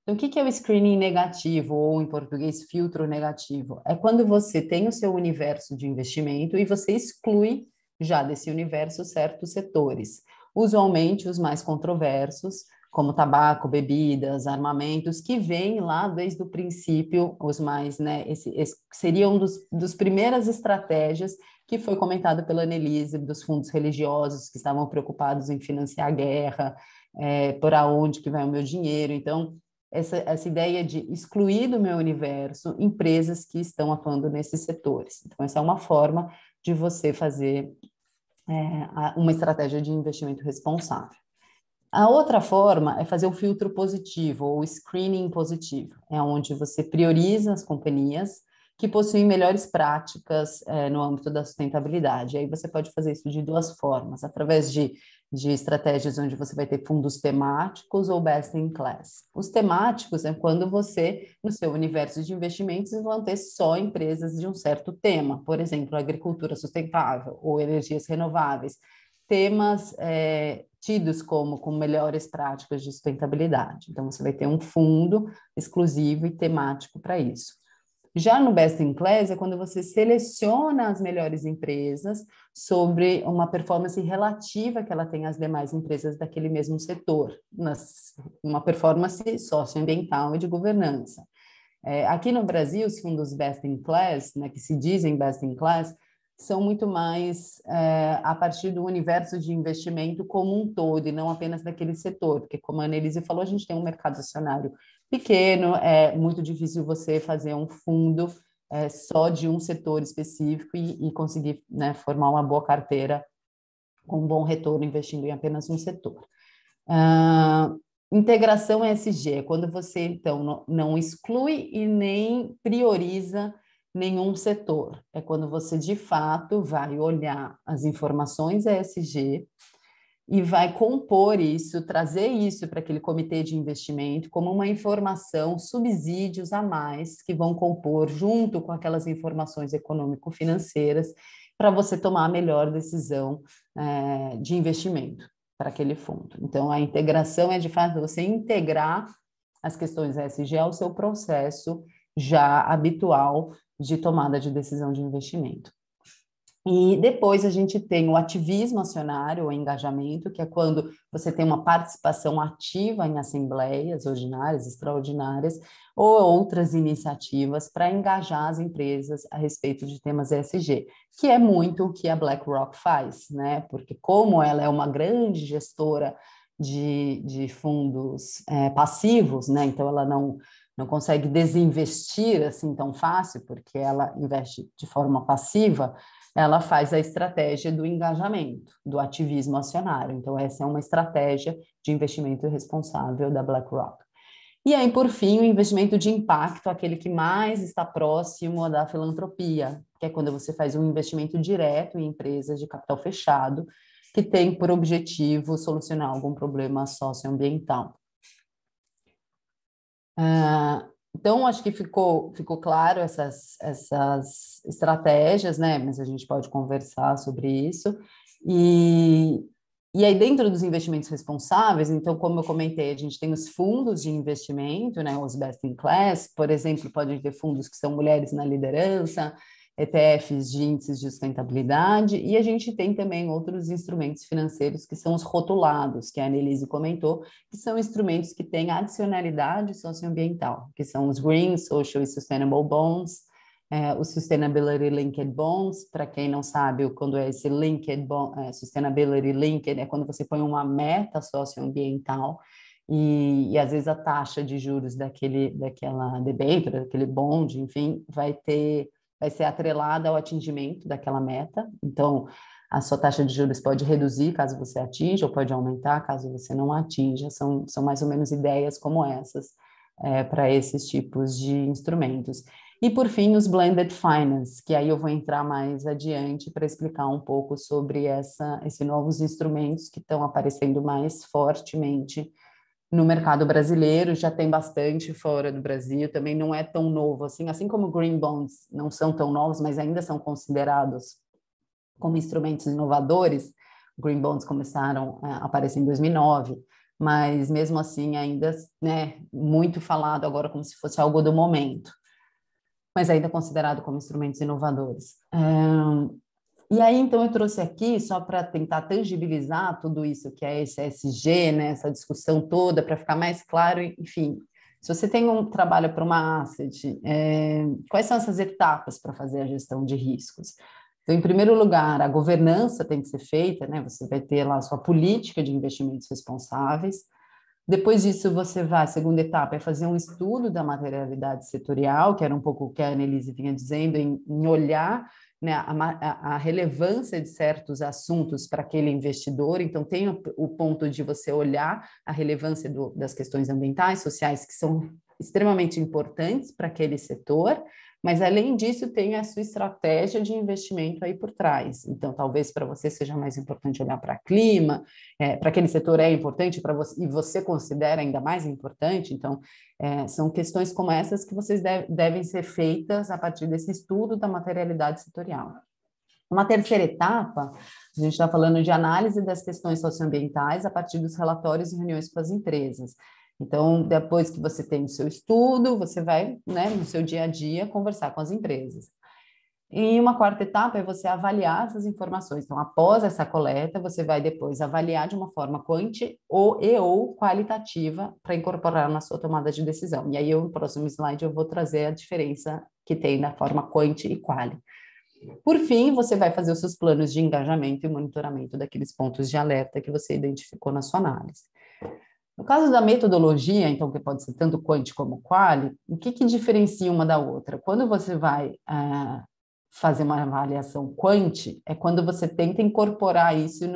Então, o que é o screening negativo, ou em português, filtro negativo? É quando você tem o seu universo de investimento e você exclui já desse universo certos setores, usualmente os mais controversos, como tabaco, bebidas, armamentos, que vêm lá desde o princípio, os mais, né, esse seriam dos primeiras estratégias que foi comentado pela Annelise, dos fundos religiosos que estavam preocupados em financiar a guerra, por aonde que vai o meu dinheiro. Então, essa ideia de excluir do meu universo empresas que estão atuando nesses setores. Então, essa é uma forma de você fazer uma estratégia de investimento responsável. A outra forma é fazer o filtro positivo, ou screening positivo, é onde você prioriza as companhias que possuem melhores práticas no âmbito da sustentabilidade. Aí você pode fazer isso de duas formas, através de estratégias onde você vai ter fundos temáticos ou best in class. Os temáticos é quando você, no seu universo de investimentos, vão ter só empresas de um certo tema, por exemplo, agricultura sustentável ou energias renováveis, temas tidos como melhores práticas de sustentabilidade. Então, você vai ter um fundo exclusivo e temático para isso. Já no Best in Class é quando você seleciona as melhores empresas sobre uma performance relativa que ela tem às demais empresas daquele mesmo setor, uma performance socioambiental e de governança. Aqui no Brasil, os fundos Best in Class, né, que se dizem Best in Class, são muito mais a partir do universo de investimento como um todo, e não apenas daquele setor, porque, como a Annelise falou, a gente tem um mercado acionário pequeno, é muito difícil você fazer um fundo só de um setor específico e conseguir, né, formar uma boa carteira com um bom retorno investindo em apenas um setor. Integração ESG é quando você, então, não exclui e nem prioriza nenhum setor. É quando você, de fato, vai olhar as informações ESG e vai compor isso, trazer isso para aquele comitê de investimento como uma informação, subsídios a mais que vão compor junto com aquelas informações econômico-financeiras para você tomar a melhor decisão de investimento para aquele fundo. Então, a integração é, de fato, você integrar as questões ESG ao seu processo já habitual de tomada de decisão de investimento. E depois a gente tem o ativismo acionário, o engajamento, que é quando você tem uma participação ativa em assembleias ordinárias, extraordinárias, ou outras iniciativas para engajar as empresas a respeito de temas ESG, que é muito o que a BlackRock faz, né? Porque como ela é uma grande gestora de fundos passivos, né? Então ela não consegue desinvestir assim tão fácil, porque ela investe de forma passiva, ela faz a estratégia do engajamento, do ativismo acionário. Então, essa é uma estratégia de investimento responsável da BlackRock. E aí, por fim, o investimento de impacto, aquele que mais está próximo da filantropia, que é quando você faz um investimento direto em empresas de capital fechado, que tem por objetivo solucionar algum problema socioambiental. Então, acho que ficou claro essas estratégias, né? Mas a gente pode conversar sobre isso. E aí, dentro dos investimentos responsáveis, então, como eu comentei, a gente tem os fundos de investimento, né? Os best in class, por exemplo, podem ter fundos que são mulheres na liderança, ETFs de índices de sustentabilidade, e a gente tem também outros instrumentos financeiros que são os rotulados, que a Annelise comentou, que são instrumentos que têm adicionalidade socioambiental, que são os Green, Social e Sustainable Bonds, os Sustainability Linked Bonds. Para quem não sabe, quando é esse Linked Bond, Sustainability Linked, é quando você põe uma meta socioambiental, e às vezes a taxa de juros daquela debênture, daquele bond, enfim, vai ser atrelada ao atingimento daquela meta. Então, a sua taxa de juros pode reduzir caso você atinja, ou pode aumentar caso você não atinja. São mais ou menos ideias como essas para esses tipos de instrumentos. E, por fim, os Blended Finance, que aí eu vou entrar mais adiante para explicar um pouco sobre esses novos instrumentos que estão aparecendo mais fortemente no mercado brasileiro. Já tem bastante fora do Brasil, também não é tão novo assim como Green Bonds não são tão novos, mas ainda são considerados como instrumentos inovadores. Green Bonds começaram a aparecer em 2009, mas mesmo assim ainda, né, muito falado agora como se fosse algo do momento, mas ainda considerado como instrumentos inovadores. E aí, então, eu trouxe aqui, só para tentar tangibilizar tudo isso que é esse ESG, né, essa discussão toda, para ficar mais claro, enfim, se você tem um trabalho para uma asset, quais são essas etapas para fazer a gestão de riscos? Então, em primeiro lugar, a governança tem que ser feita, né, você vai ter lá a sua política de investimentos responsáveis. Depois disso, a segunda etapa é fazer um estudo da materialidade setorial, que era um pouco o que a Annelise vinha dizendo, em olhar, né, a relevância de certos assuntos para aquele investidor. Então, tem o ponto de você olhar a relevância das questões ambientais, sociais, que são extremamente importantes para aquele setor, mas, além disso, tem a sua estratégia de investimento aí por trás. Então, talvez para você seja mais importante olhar para clima, para aquele setor é importante para você, e você considera ainda mais importante. Então, são questões como essas que vocês devem ser feitas a partir desse estudo da materialidade setorial. Uma terceira etapa, a gente está falando de análise das questões socioambientais a partir dos relatórios e reuniões com as empresas. Então, depois que você tem o seu estudo, você vai, né, no seu dia a dia, conversar com as empresas. E uma quarta etapa é você avaliar essas informações. Então, após essa coleta, você vai depois avaliar de uma forma ou qualitativa para incorporar na sua tomada de decisão. E aí, no próximo slide, eu vou trazer a diferença que tem na forma quanti e quali. Por fim, você vai fazer os seus planos de engajamento e monitoramento daqueles pontos de alerta que você identificou na sua análise. No caso da metodologia, então, que pode ser tanto quanti como quali, o que diferencia uma da outra? Quando você vai fazer uma avaliação quanti, é quando você tenta incorporar isso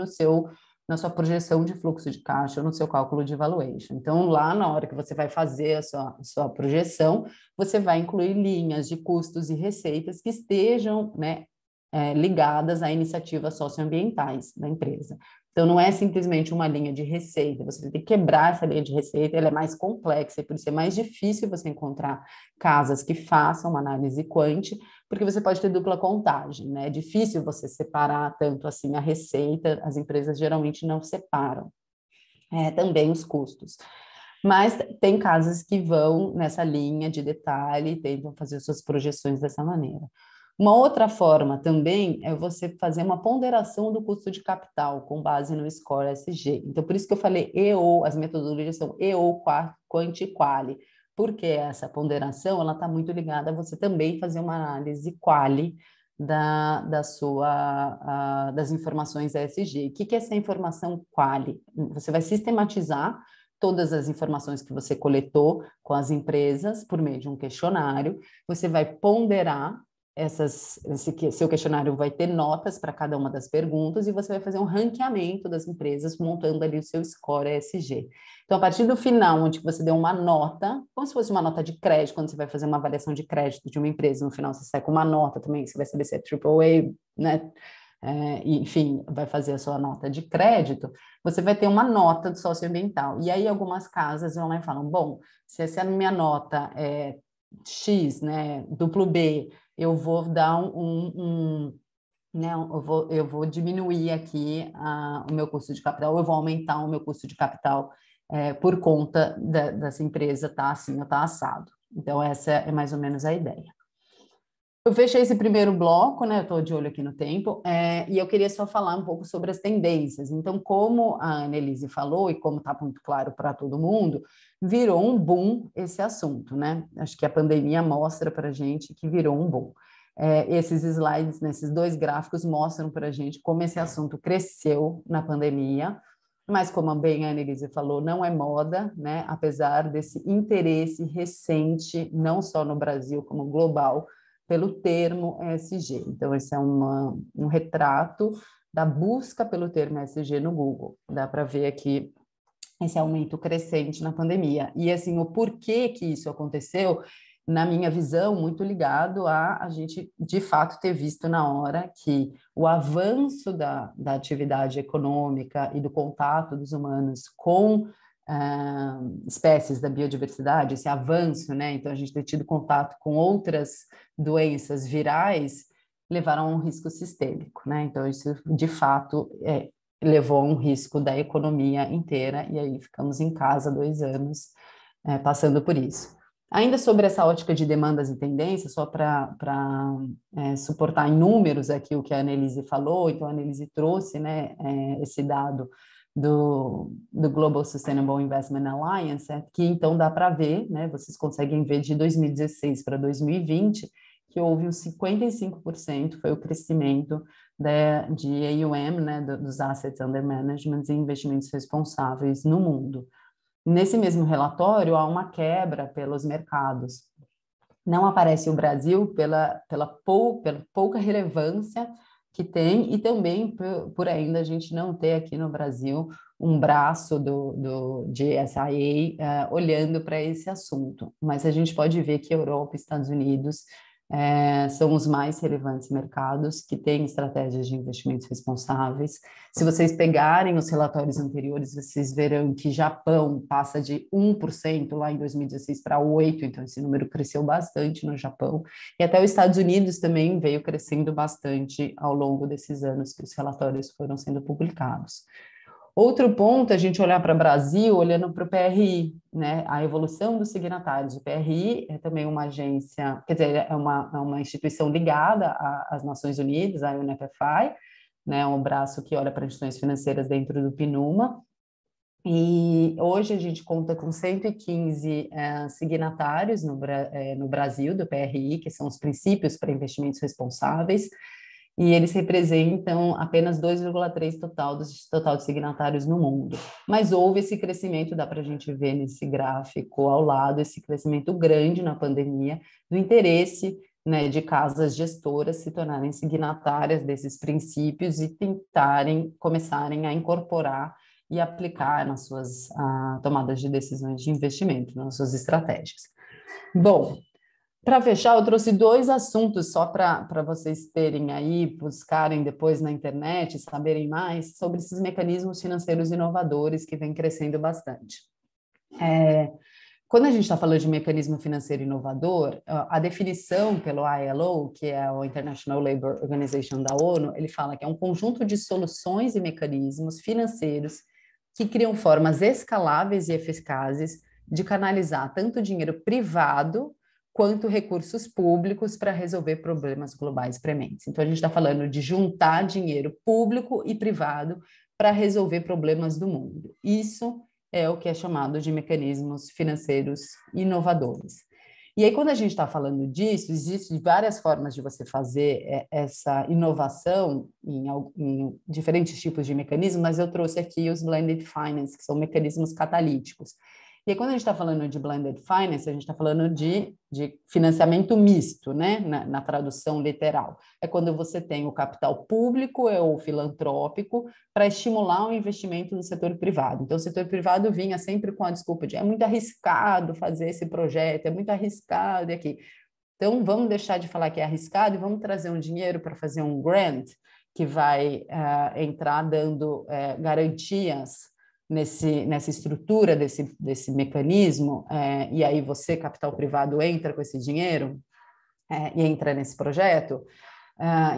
na sua projeção de fluxo de caixa ou no seu cálculo de valuation. Então, lá na hora que você vai fazer a sua projeção, você vai incluir linhas de custos e receitas que estejam, né, ligadas a iniciativas socioambientais da empresa. Então, não é simplesmente uma linha de receita, você tem que quebrar essa linha de receita, ela é mais complexa, e por isso é mais difícil você encontrar casas que façam uma análise quanti, porque você pode ter dupla contagem, né? É difícil você separar tanto assim a receita, as empresas geralmente não separam também os custos. Mas tem casas que vão nessa linha de detalhe e tentam fazer suas projeções dessa maneira. Uma outra forma também é você fazer uma ponderação do custo de capital com base no score SG. Então, por isso que eu falei as metodologias são EO, Quant e Quali, porque essa ponderação ela está muito ligada a você também fazer uma análise quali das informações ESG. O que é essa informação quali? Você vai sistematizar todas as informações que você coletou com as empresas por meio de um questionário, você vai ponderar seu questionário vai ter notas para cada uma das perguntas e você vai fazer um ranqueamento das empresas, montando ali o seu score ESG. Então, a partir do final, onde você deu uma nota, como se fosse uma nota de crédito, quando você vai fazer uma avaliação de crédito de uma empresa, no final você sai com uma nota também, você vai saber se é AAA, né? Enfim, vai fazer a sua nota de crédito, você vai ter uma nota do socioambiental. E aí algumas casas vão lá e falam, bom, se essa minha nota é X, né, duplo B, eu vou dar né, eu vou diminuir aqui o meu custo de capital, ou eu vou aumentar o meu custo de capital por conta dessa empresa tá assim ou tá assado. Então, essa é mais ou menos a ideia. Eu fechei esse primeiro bloco, né? Eu estou de olho aqui no tempo, e eu queria só falar um pouco sobre as tendências. Então, como a Annelise falou, e como está muito claro para todo mundo, virou um boom esse assunto, né? Acho que a pandemia mostra para a gente que virou um boom. Esses slides, nesses dois gráficos, mostram para a gente como esse assunto cresceu na pandemia, mas como bem a Annelise falou, não é moda, né? Apesar desse interesse recente, não só no Brasil, como global, pelo termo ESG. Então, esse é um retrato da busca pelo termo ESG no Google. Dá para ver aqui esse aumento crescente na pandemia. E, assim, o porquê que isso aconteceu, na minha visão, muito ligado a gente, de fato, ter visto na hora que o avanço da atividade econômica e do contato dos humanos com espécies da biodiversidade, esse avanço, né? Então, a gente ter tido contato com outras doenças virais levaram a um risco sistêmico, né? Então, isso, de fato, levou a um risco da economia inteira, e aí ficamos em casa 2 anos passando por isso. Ainda sobre essa ótica de demandas e tendências, só para suportar em números aqui o que a Annelise falou, então a Annelise trouxe, né, esse dado do Global Sustainable Investment Alliance, que então dá para ver, né, vocês conseguem ver de 2016 para 2020, que houve um 55% foi o crescimento de AUM, né, dos Assets Under Management e investimentos responsáveis no mundo. Nesse mesmo relatório, há uma quebra pelos mercados. Não aparece o Brasil pela pouca relevância que tem, e também por ainda a gente não ter aqui no Brasil um braço de SIA olhando para esse assunto. Mas a gente pode ver que Europa e Estados Unidos são os mais relevantes mercados que têm estratégias de investimentos responsáveis. Se vocês pegarem os relatórios anteriores, vocês verão que Japão passa de 1% lá em 2016 para 8%, então esse número cresceu bastante no Japão, e até os Estados Unidos também veio crescendo bastante ao longo desses anos que os relatórios foram sendo publicados. Outro ponto é a gente olhar para o Brasil, olhando para o PRI, né? A evolução dos signatários. O PRI é também uma agência, quer dizer, é uma instituição ligada às Nações Unidas, a UNFPA, né? Um braço que olha para instituições financeiras dentro do PNUMA. E hoje a gente conta com 115 signatários no Brasil do PRI, que são os princípios para investimentos responsáveis, e eles representam apenas 2,3% total de signatários no mundo. Mas houve esse crescimento, dá para a gente ver nesse gráfico ao lado, esse crescimento grande na pandemia, do interesse, né, de casas gestoras se tornarem signatárias desses princípios e começarem a incorporar e aplicar nas suas tomadas de decisões de investimento, nas suas estratégias. Bom, para fechar, eu trouxe 2 assuntos só para vocês terem aí, buscarem depois na internet, saberem mais sobre esses mecanismos financeiros inovadores que vêm crescendo bastante. Quando a gente está falando de mecanismo financeiro inovador, a definição pelo ILO, que é o International Labour Organization da ONU, ele fala que é um conjunto de soluções e mecanismos financeiros que criam formas escaláveis e eficazes de canalizar tanto dinheiro privado quanto recursos públicos para resolver problemas globais prementes. Então, a gente está falando de juntar dinheiro público e privado para resolver problemas do mundo. Isso é o que é chamado de mecanismos financeiros inovadores. E aí, quando a gente está falando disso, existem várias formas de você fazer essa inovação em diferentes tipos de mecanismos, mas eu trouxe aqui os blended finance, que são mecanismos catalíticos. E aí, quando a gente está falando de blended finance, a gente está falando de financiamento misto, né? Na tradução literal. É quando você tem o capital público ou filantrópico para estimular o investimento no setor privado. Então, o setor privado vinha sempre com a desculpa de é muito arriscado fazer esse projeto, é muito arriscado aqui. Então, vamos deixar de falar que é arriscado e vamos trazer um dinheiro para fazer um grant que vai entrar dando garantias nessa estrutura desse mecanismo, e aí você, capital privado, entra com esse dinheiro e entra nesse projeto.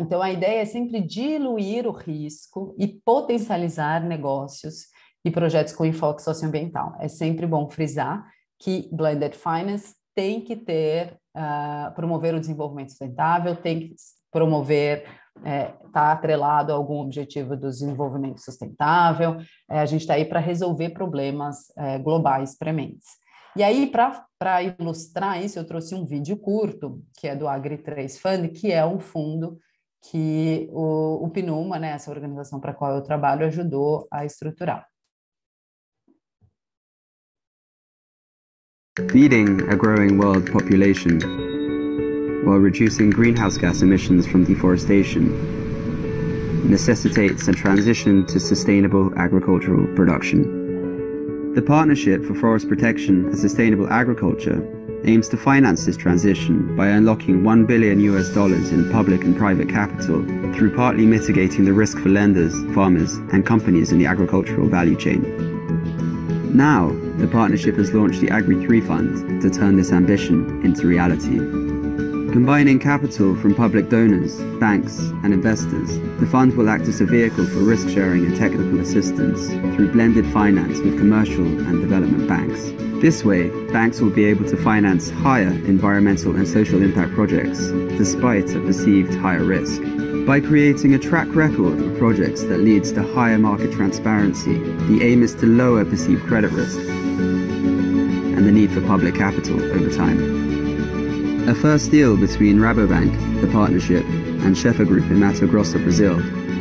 Então, a ideia é sempre diluir o risco e potencializar negócios e projetos com enfoque socioambiental. É sempre bom frisar que Blended Finance tem que promover o desenvolvimento sustentável, tem que promover está atrelado a algum objetivo do desenvolvimento sustentável, a gente está aí para resolver problemas globais prementes. E aí, para ilustrar isso, eu trouxe um vídeo curto, que é do Agri3 Fund, que é um fundo que o PNUMA, né, essa organização para a qual eu trabalho, ajudou a estruturar. Feeding a growing world population while reducing greenhouse gas emissions from deforestation necessitates a transition to sustainable agricultural production. The Partnership for Forest Protection and Sustainable Agriculture aims to finance this transition by unlocking $1 billion in public and private capital through partly mitigating the risk for lenders, farmers, and companies in the agricultural value chain. Now, the partnership has launched the Agri3 Fund to turn this ambition into reality. Combining capital from public donors, banks, and investors, the fund will act as a vehicle for risk sharing and technical assistance through blended finance with commercial and development banks. This way, banks will be able to finance higher environmental and social impact projects, despite a perceived higher risk. By creating a track record of projects that leads to higher market transparency, the aim is to lower perceived credit risk and the need for public capital over time. A first deal between Rabobank, the partnership, and Schaeffer Group in Mato Grosso, Brazil,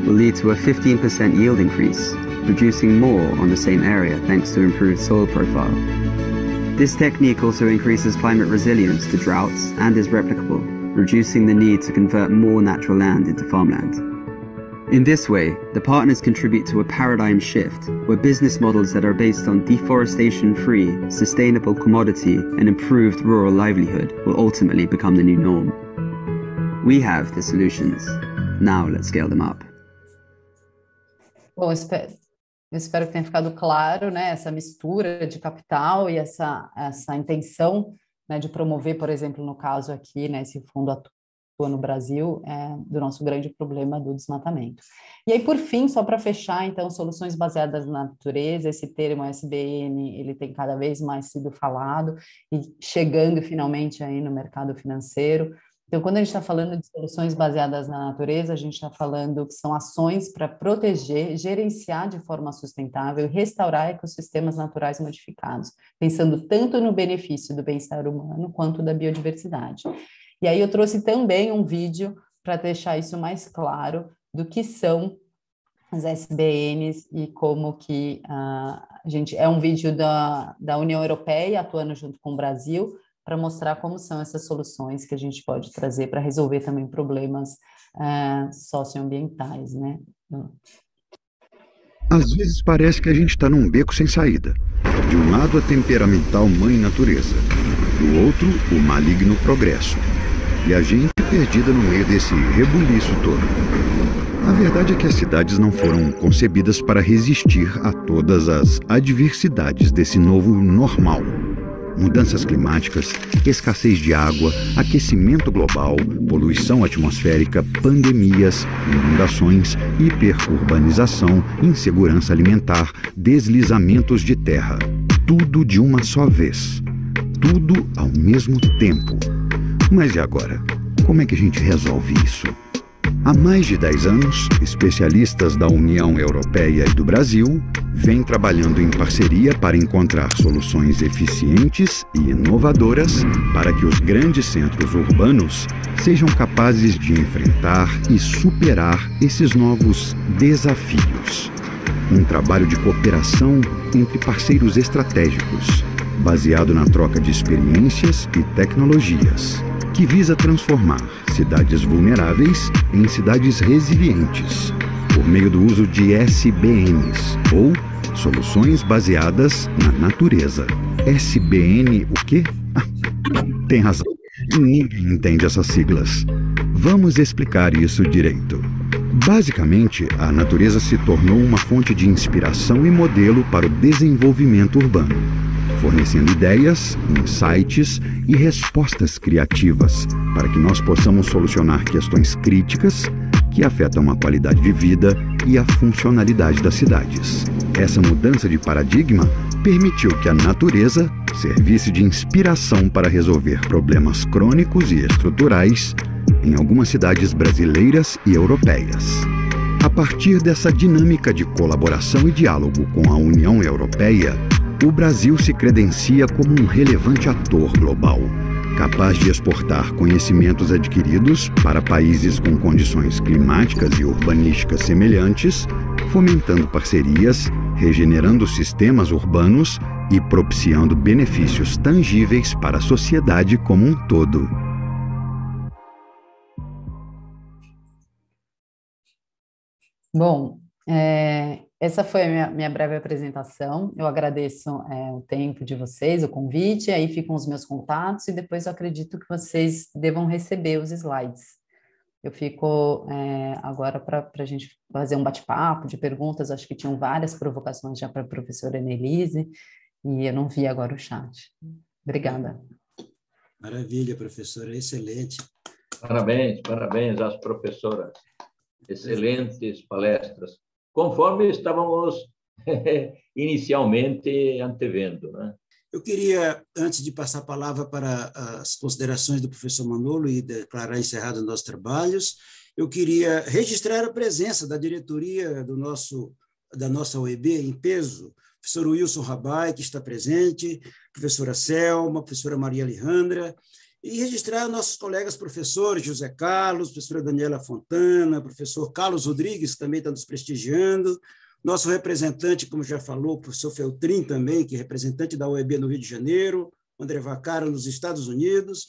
will lead to a 15% yield increase, producing more on the same area thanks to improved soil profile. This technique also increases climate resilience to droughts and is replicable, reducing the need to convert more natural land into farmland. In this way, the partners contribute to a paradigm shift where business models that are based on deforestation-free, sustainable commodity and improved rural livelihood will ultimately become the new norm. We have the solutions. Now let's scale them up. Bom, eu espero que tenha ficado claro, né, essa mistura de capital e essa intenção, né, de promover, por exemplo, no caso aqui, né, esse fundo atua no Brasil, do nosso grande problema do desmatamento. E aí, por fim, só para fechar, então, soluções baseadas na natureza, esse termo SBN, ele tem cada vez mais sido falado e chegando finalmente aí no mercado financeiro. Então, quando a gente está falando de soluções baseadas na natureza, a gente está falando que são ações para proteger, gerenciar de forma sustentável e restaurar ecossistemas naturais modificados, pensando tanto no benefício do bem-estar humano quanto da biodiversidade. E aí eu trouxe também um vídeo para deixar isso mais claro do que são as SBNs e como que é um vídeo da União Europeia atuando junto com o Brasil para mostrar como são essas soluções que a gente pode trazer para resolver também problemas socioambientais, né? Às vezes parece que a gente está num beco sem saída. De um lado a temperamental mãe natureza, do outro o maligno progresso. E a gente perdida no meio desse rebuliço todo. A verdade é que as cidades não foram concebidas para resistir a todas as adversidades desse novo normal. mudanças climáticas, escassez de água, aquecimento global, poluição atmosférica, pandemias, inundações, hiperurbanização, insegurança alimentar, deslizamentos de terra. Tudo de uma só vez. Tudo ao mesmo tempo. Mas e agora? Como é que a gente resolve isso? Há mais de 10 anos, especialistas da União Europeia e do Brasil vêm trabalhando em parceria para encontrar soluções eficientes e inovadoras para que os grandes centros urbanos sejam capazes de enfrentar e superar esses novos desafios. Um trabalho de cooperação entre parceiros estratégicos, baseado na troca de experiências e tecnologias, que visa transformar cidades vulneráveis em cidades resilientes, por meio do uso de SBNs, ou Soluções Baseadas na Natureza. SBN o quê? Tem razão, ninguém entende essas siglas. Vamos explicar isso direito. Basicamente, a natureza se tornou uma fonte de inspiração e modelo para o desenvolvimento urbano, fornecendo ideias, insights e respostas criativas para que nós possamos solucionar questões críticas que afetam a qualidade de vida e a funcionalidade das cidades. Essa mudança de paradigma permitiu que a natureza servisse de inspiração para resolver problemas crônicos e estruturais em algumas cidades brasileiras e europeias. A partir dessa dinâmica de colaboração e diálogo com a União Europeia, o Brasil se credencia como um relevante ator global, capaz de exportar conhecimentos adquiridos para países com condições climáticas e urbanísticas semelhantes, fomentando parcerias, regenerando sistemas urbanos e propiciando benefícios tangíveis para a sociedade como um todo. Bom, essa foi a minha breve apresentação. Eu agradeço o tempo de vocês, o convite, aí ficam os meus contatos e depois eu acredito que vocês devam receber os slides. Eu fico agora para a gente fazer um bate-papo de perguntas, acho que tinham várias provocações já para a professora Annelise, e eu não vi agora o chat. Obrigada. Maravilha, professora, excelente. Parabéns às professoras. Excelentes palestras, conforme estávamos inicialmente antevendo, né? Eu queria, antes de passar a palavra para as considerações do professor Manolo e declarar encerrado os nossos trabalhos, eu queria registrar a presença da diretoria da nossa OEB em peso, professor Wilson Rabai, que está presente, professora Selma, professora Maria Alejandra, e registrar nossos colegas professores, José Carlos, professora Daniela Fontana, professor Carlos Rodrigues, que também está nos prestigiando, nosso representante, como já falou, o professor Feltrin também, que é representante da OEB no Rio de Janeiro, André Vaccaro nos Estados Unidos,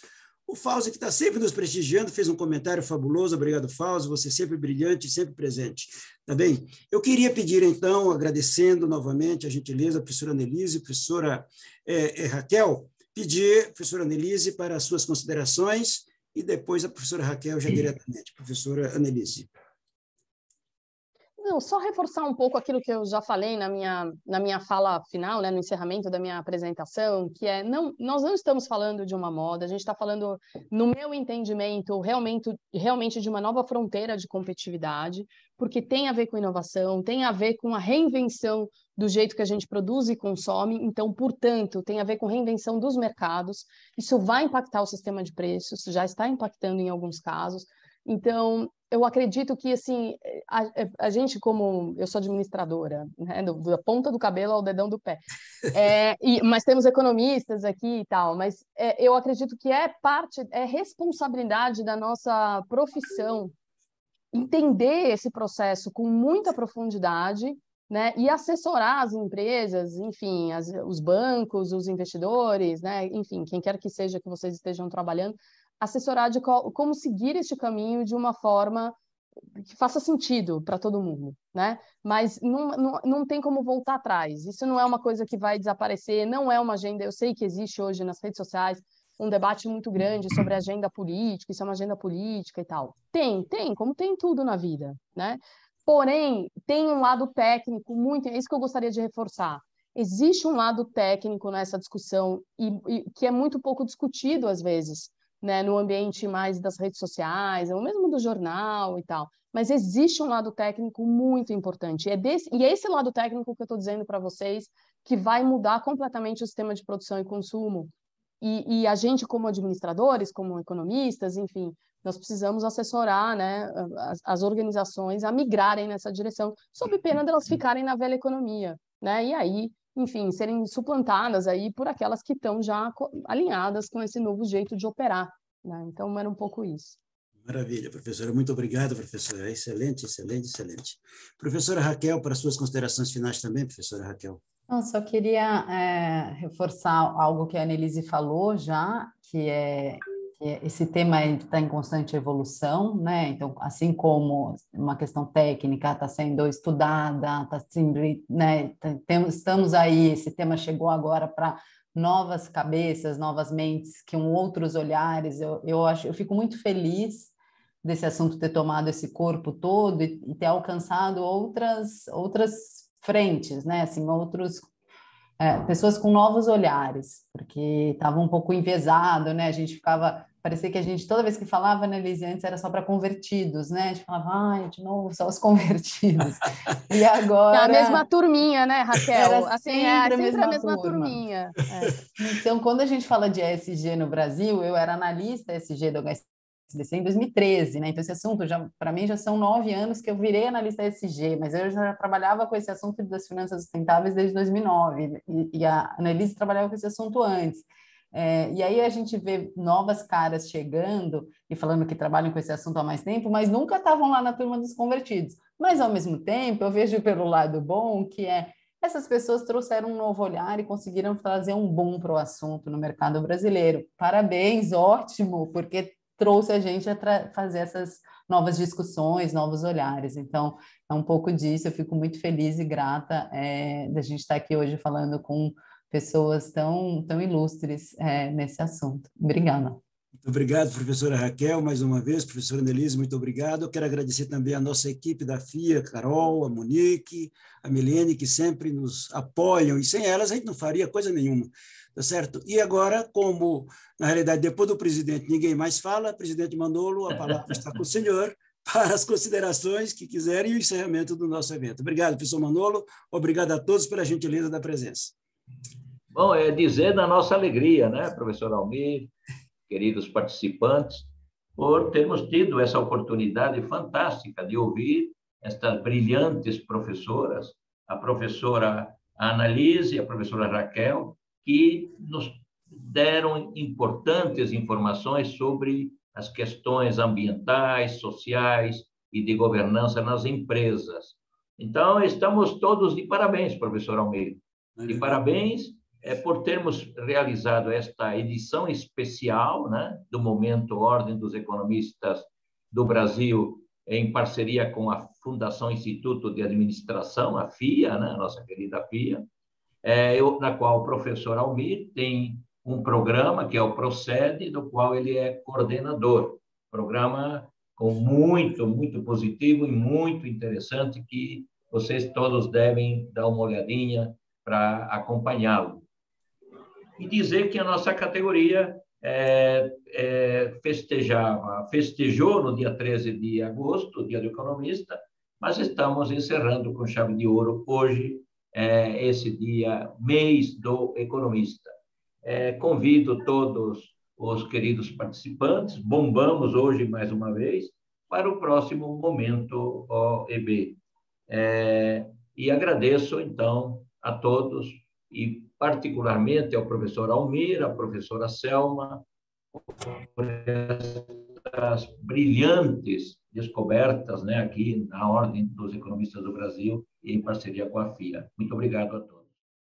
o Fauzi, que está sempre nos prestigiando, fez um comentário fabuloso, obrigado, Fauzi, você sempre brilhante e sempre presente. Tá bem? Eu queria pedir, então, agradecendo novamente a gentileza da professora Annelise, professora Raquel, pedir, professora Annelise, para as suas considerações e depois a professora Raquel já diretamente. Professora Annelise. Não, só reforçar um pouco aquilo que eu já falei na minha fala final, né, no encerramento da minha apresentação, que nós não estamos falando de uma moda, a gente está falando, no meu entendimento, realmente de uma nova fronteira de competitividade, porque tem a ver com inovação, tem a ver com a reinvenção do jeito que a gente produz e consome, então, portanto, tem a ver com reinvenção dos mercados, isso vai impactar o sistema de preços, já está impactando em alguns casos, então, eu acredito que, assim, a gente, como eu sou administradora, né, da ponta do cabelo ao dedão do pé, mas temos economistas aqui e tal, mas eu acredito que é responsabilidade da nossa profissão entender esse processo com muita profundidade, né, e assessorar as empresas, enfim, os bancos, os investidores, né, enfim, quem quer que seja que vocês estejam trabalhando, assessorar de como seguir este caminho de uma forma que faça sentido para todo mundo, né? Mas não tem como voltar atrás. Isso não é uma coisa que vai desaparecer, não é uma agenda. Eu sei que existe hoje nas redes sociais um debate muito grande sobre agenda política, isso é uma agenda política e tal. Tem, como tem tudo na vida, né? Porém, tem um lado técnico muito... É isso que eu gostaria de reforçar. existe um lado técnico nessa discussão e que é muito pouco discutido às vezes, né, no ambiente mais das redes sociais, ou mesmo do jornal e tal. Mas existe um lado técnico muito importante. E é esse lado técnico que eu estou dizendo para vocês que vai mudar completamente o sistema de produção e consumo. E a gente, como administradores, como economistas, enfim, nós precisamos assessorar, né, as organizações a migrarem nessa direção, sob pena de elas ficarem na velha economia, né? E aí, enfim, serem suplantadas aí por aquelas que estão já alinhadas com esse novo jeito de operar, né? Então, era um pouco isso. Maravilha, professora. Muito obrigado, professora. Excelente, excelente, excelente. Professora Raquel, para suas considerações finais também, professora Raquel. Eu só queria reforçar algo que a Annelise falou já, que esse tema está em constante evolução, né? Então, assim como uma questão técnica está sendo estudada, está sempre, né? Estamos aí, esse tema chegou agora para novas cabeças, novas mentes, com outros olhares. Eu fico muito feliz desse assunto ter tomado esse corpo todo e ter alcançado outras frentes, né? Assim, pessoas com novos olhares, porque estava um pouco enviesado, né? A gente ficava, parecia que a gente, toda vez que falava, né, Elise, antes era só para convertidos, né? A gente falava, ai, de novo, só os convertidos. E agora... É a mesma turminha, né, Raquel? Era assim, sempre a mesma turminha. Então, quando a gente fala de ESG no Brasil, eu era analista ESG do HSBC em 2013, né? Então, esse assunto, para mim, já são 9 anos que eu virei analista ESG, mas eu já trabalhava com esse assunto das finanças sustentáveis desde 2009, e a Annelise trabalhava com esse assunto antes. E aí a gente vê novas caras chegando e falando que trabalham com esse assunto há mais tempo, mas nunca estavam lá na turma dos convertidos. Mas, ao mesmo tempo, eu vejo pelo lado bom que essas pessoas trouxeram um novo olhar e conseguiram trazer um boom para o assunto no mercado brasileiro. Parabéns, ótimo, porque trouxe a gente a fazer essas novas discussões, novos olhares. Então, é um pouco disso. Eu fico muito feliz e grata da gente estar aqui hoje falando com pessoas tão ilustres nesse assunto. Obrigada. Muito obrigado, professora Raquel, mais uma vez. Professora Annelise, muito obrigado. Eu quero agradecer também a nossa equipe da FIA, a Carol, a Monique, a Milene, que sempre nos apoiam, e sem elas a gente não faria coisa nenhuma, tá certo? E agora, como, na realidade, depois do presidente ninguém mais fala, presidente Manolo, a palavra está com o senhor para as considerações que quiserem e o encerramento do nosso evento. Obrigado, professor Manolo. Obrigado a todos pela gentileza da presença. Bom, é dizer da nossa alegria, né, professor Almir, queridos participantes, por termos tido essa oportunidade fantástica de ouvir estas brilhantes professoras, a professora Annelise e a professora Raquel, que nos deram importantes informações sobre as questões ambientais, sociais e de governança nas empresas. Então, estamos todos de parabéns, professor Almeida. De parabéns por termos realizado esta edição especial, né, do Momento Ordem dos Economistas do Brasil, em parceria com a Fundação Instituto de Administração, a FIA, né, a nossa querida FIA, na qual o professor Almir tem um programa que é o Procede, do qual ele é coordenador. Programa muito, muito positivo e muito interessante, que vocês todos devem dar uma olhadinha para acompanhá-lo. E dizer que a nossa categoria festejou no dia 13 de agosto, Dia do Economista, mas estamos encerrando com chave de ouro hoje, esse dia, mês do economista. Convido todos os queridos participantes, bombamos hoje mais uma vez, para o próximo Momento OEB. E agradeço, então, a todos, e particularmente ao professor Almir, à professora Selma, por essas brilhantes descobertas, né, aqui na Ordem dos Economistas do Brasil e em parceria com a FIA. Muito obrigado a todos.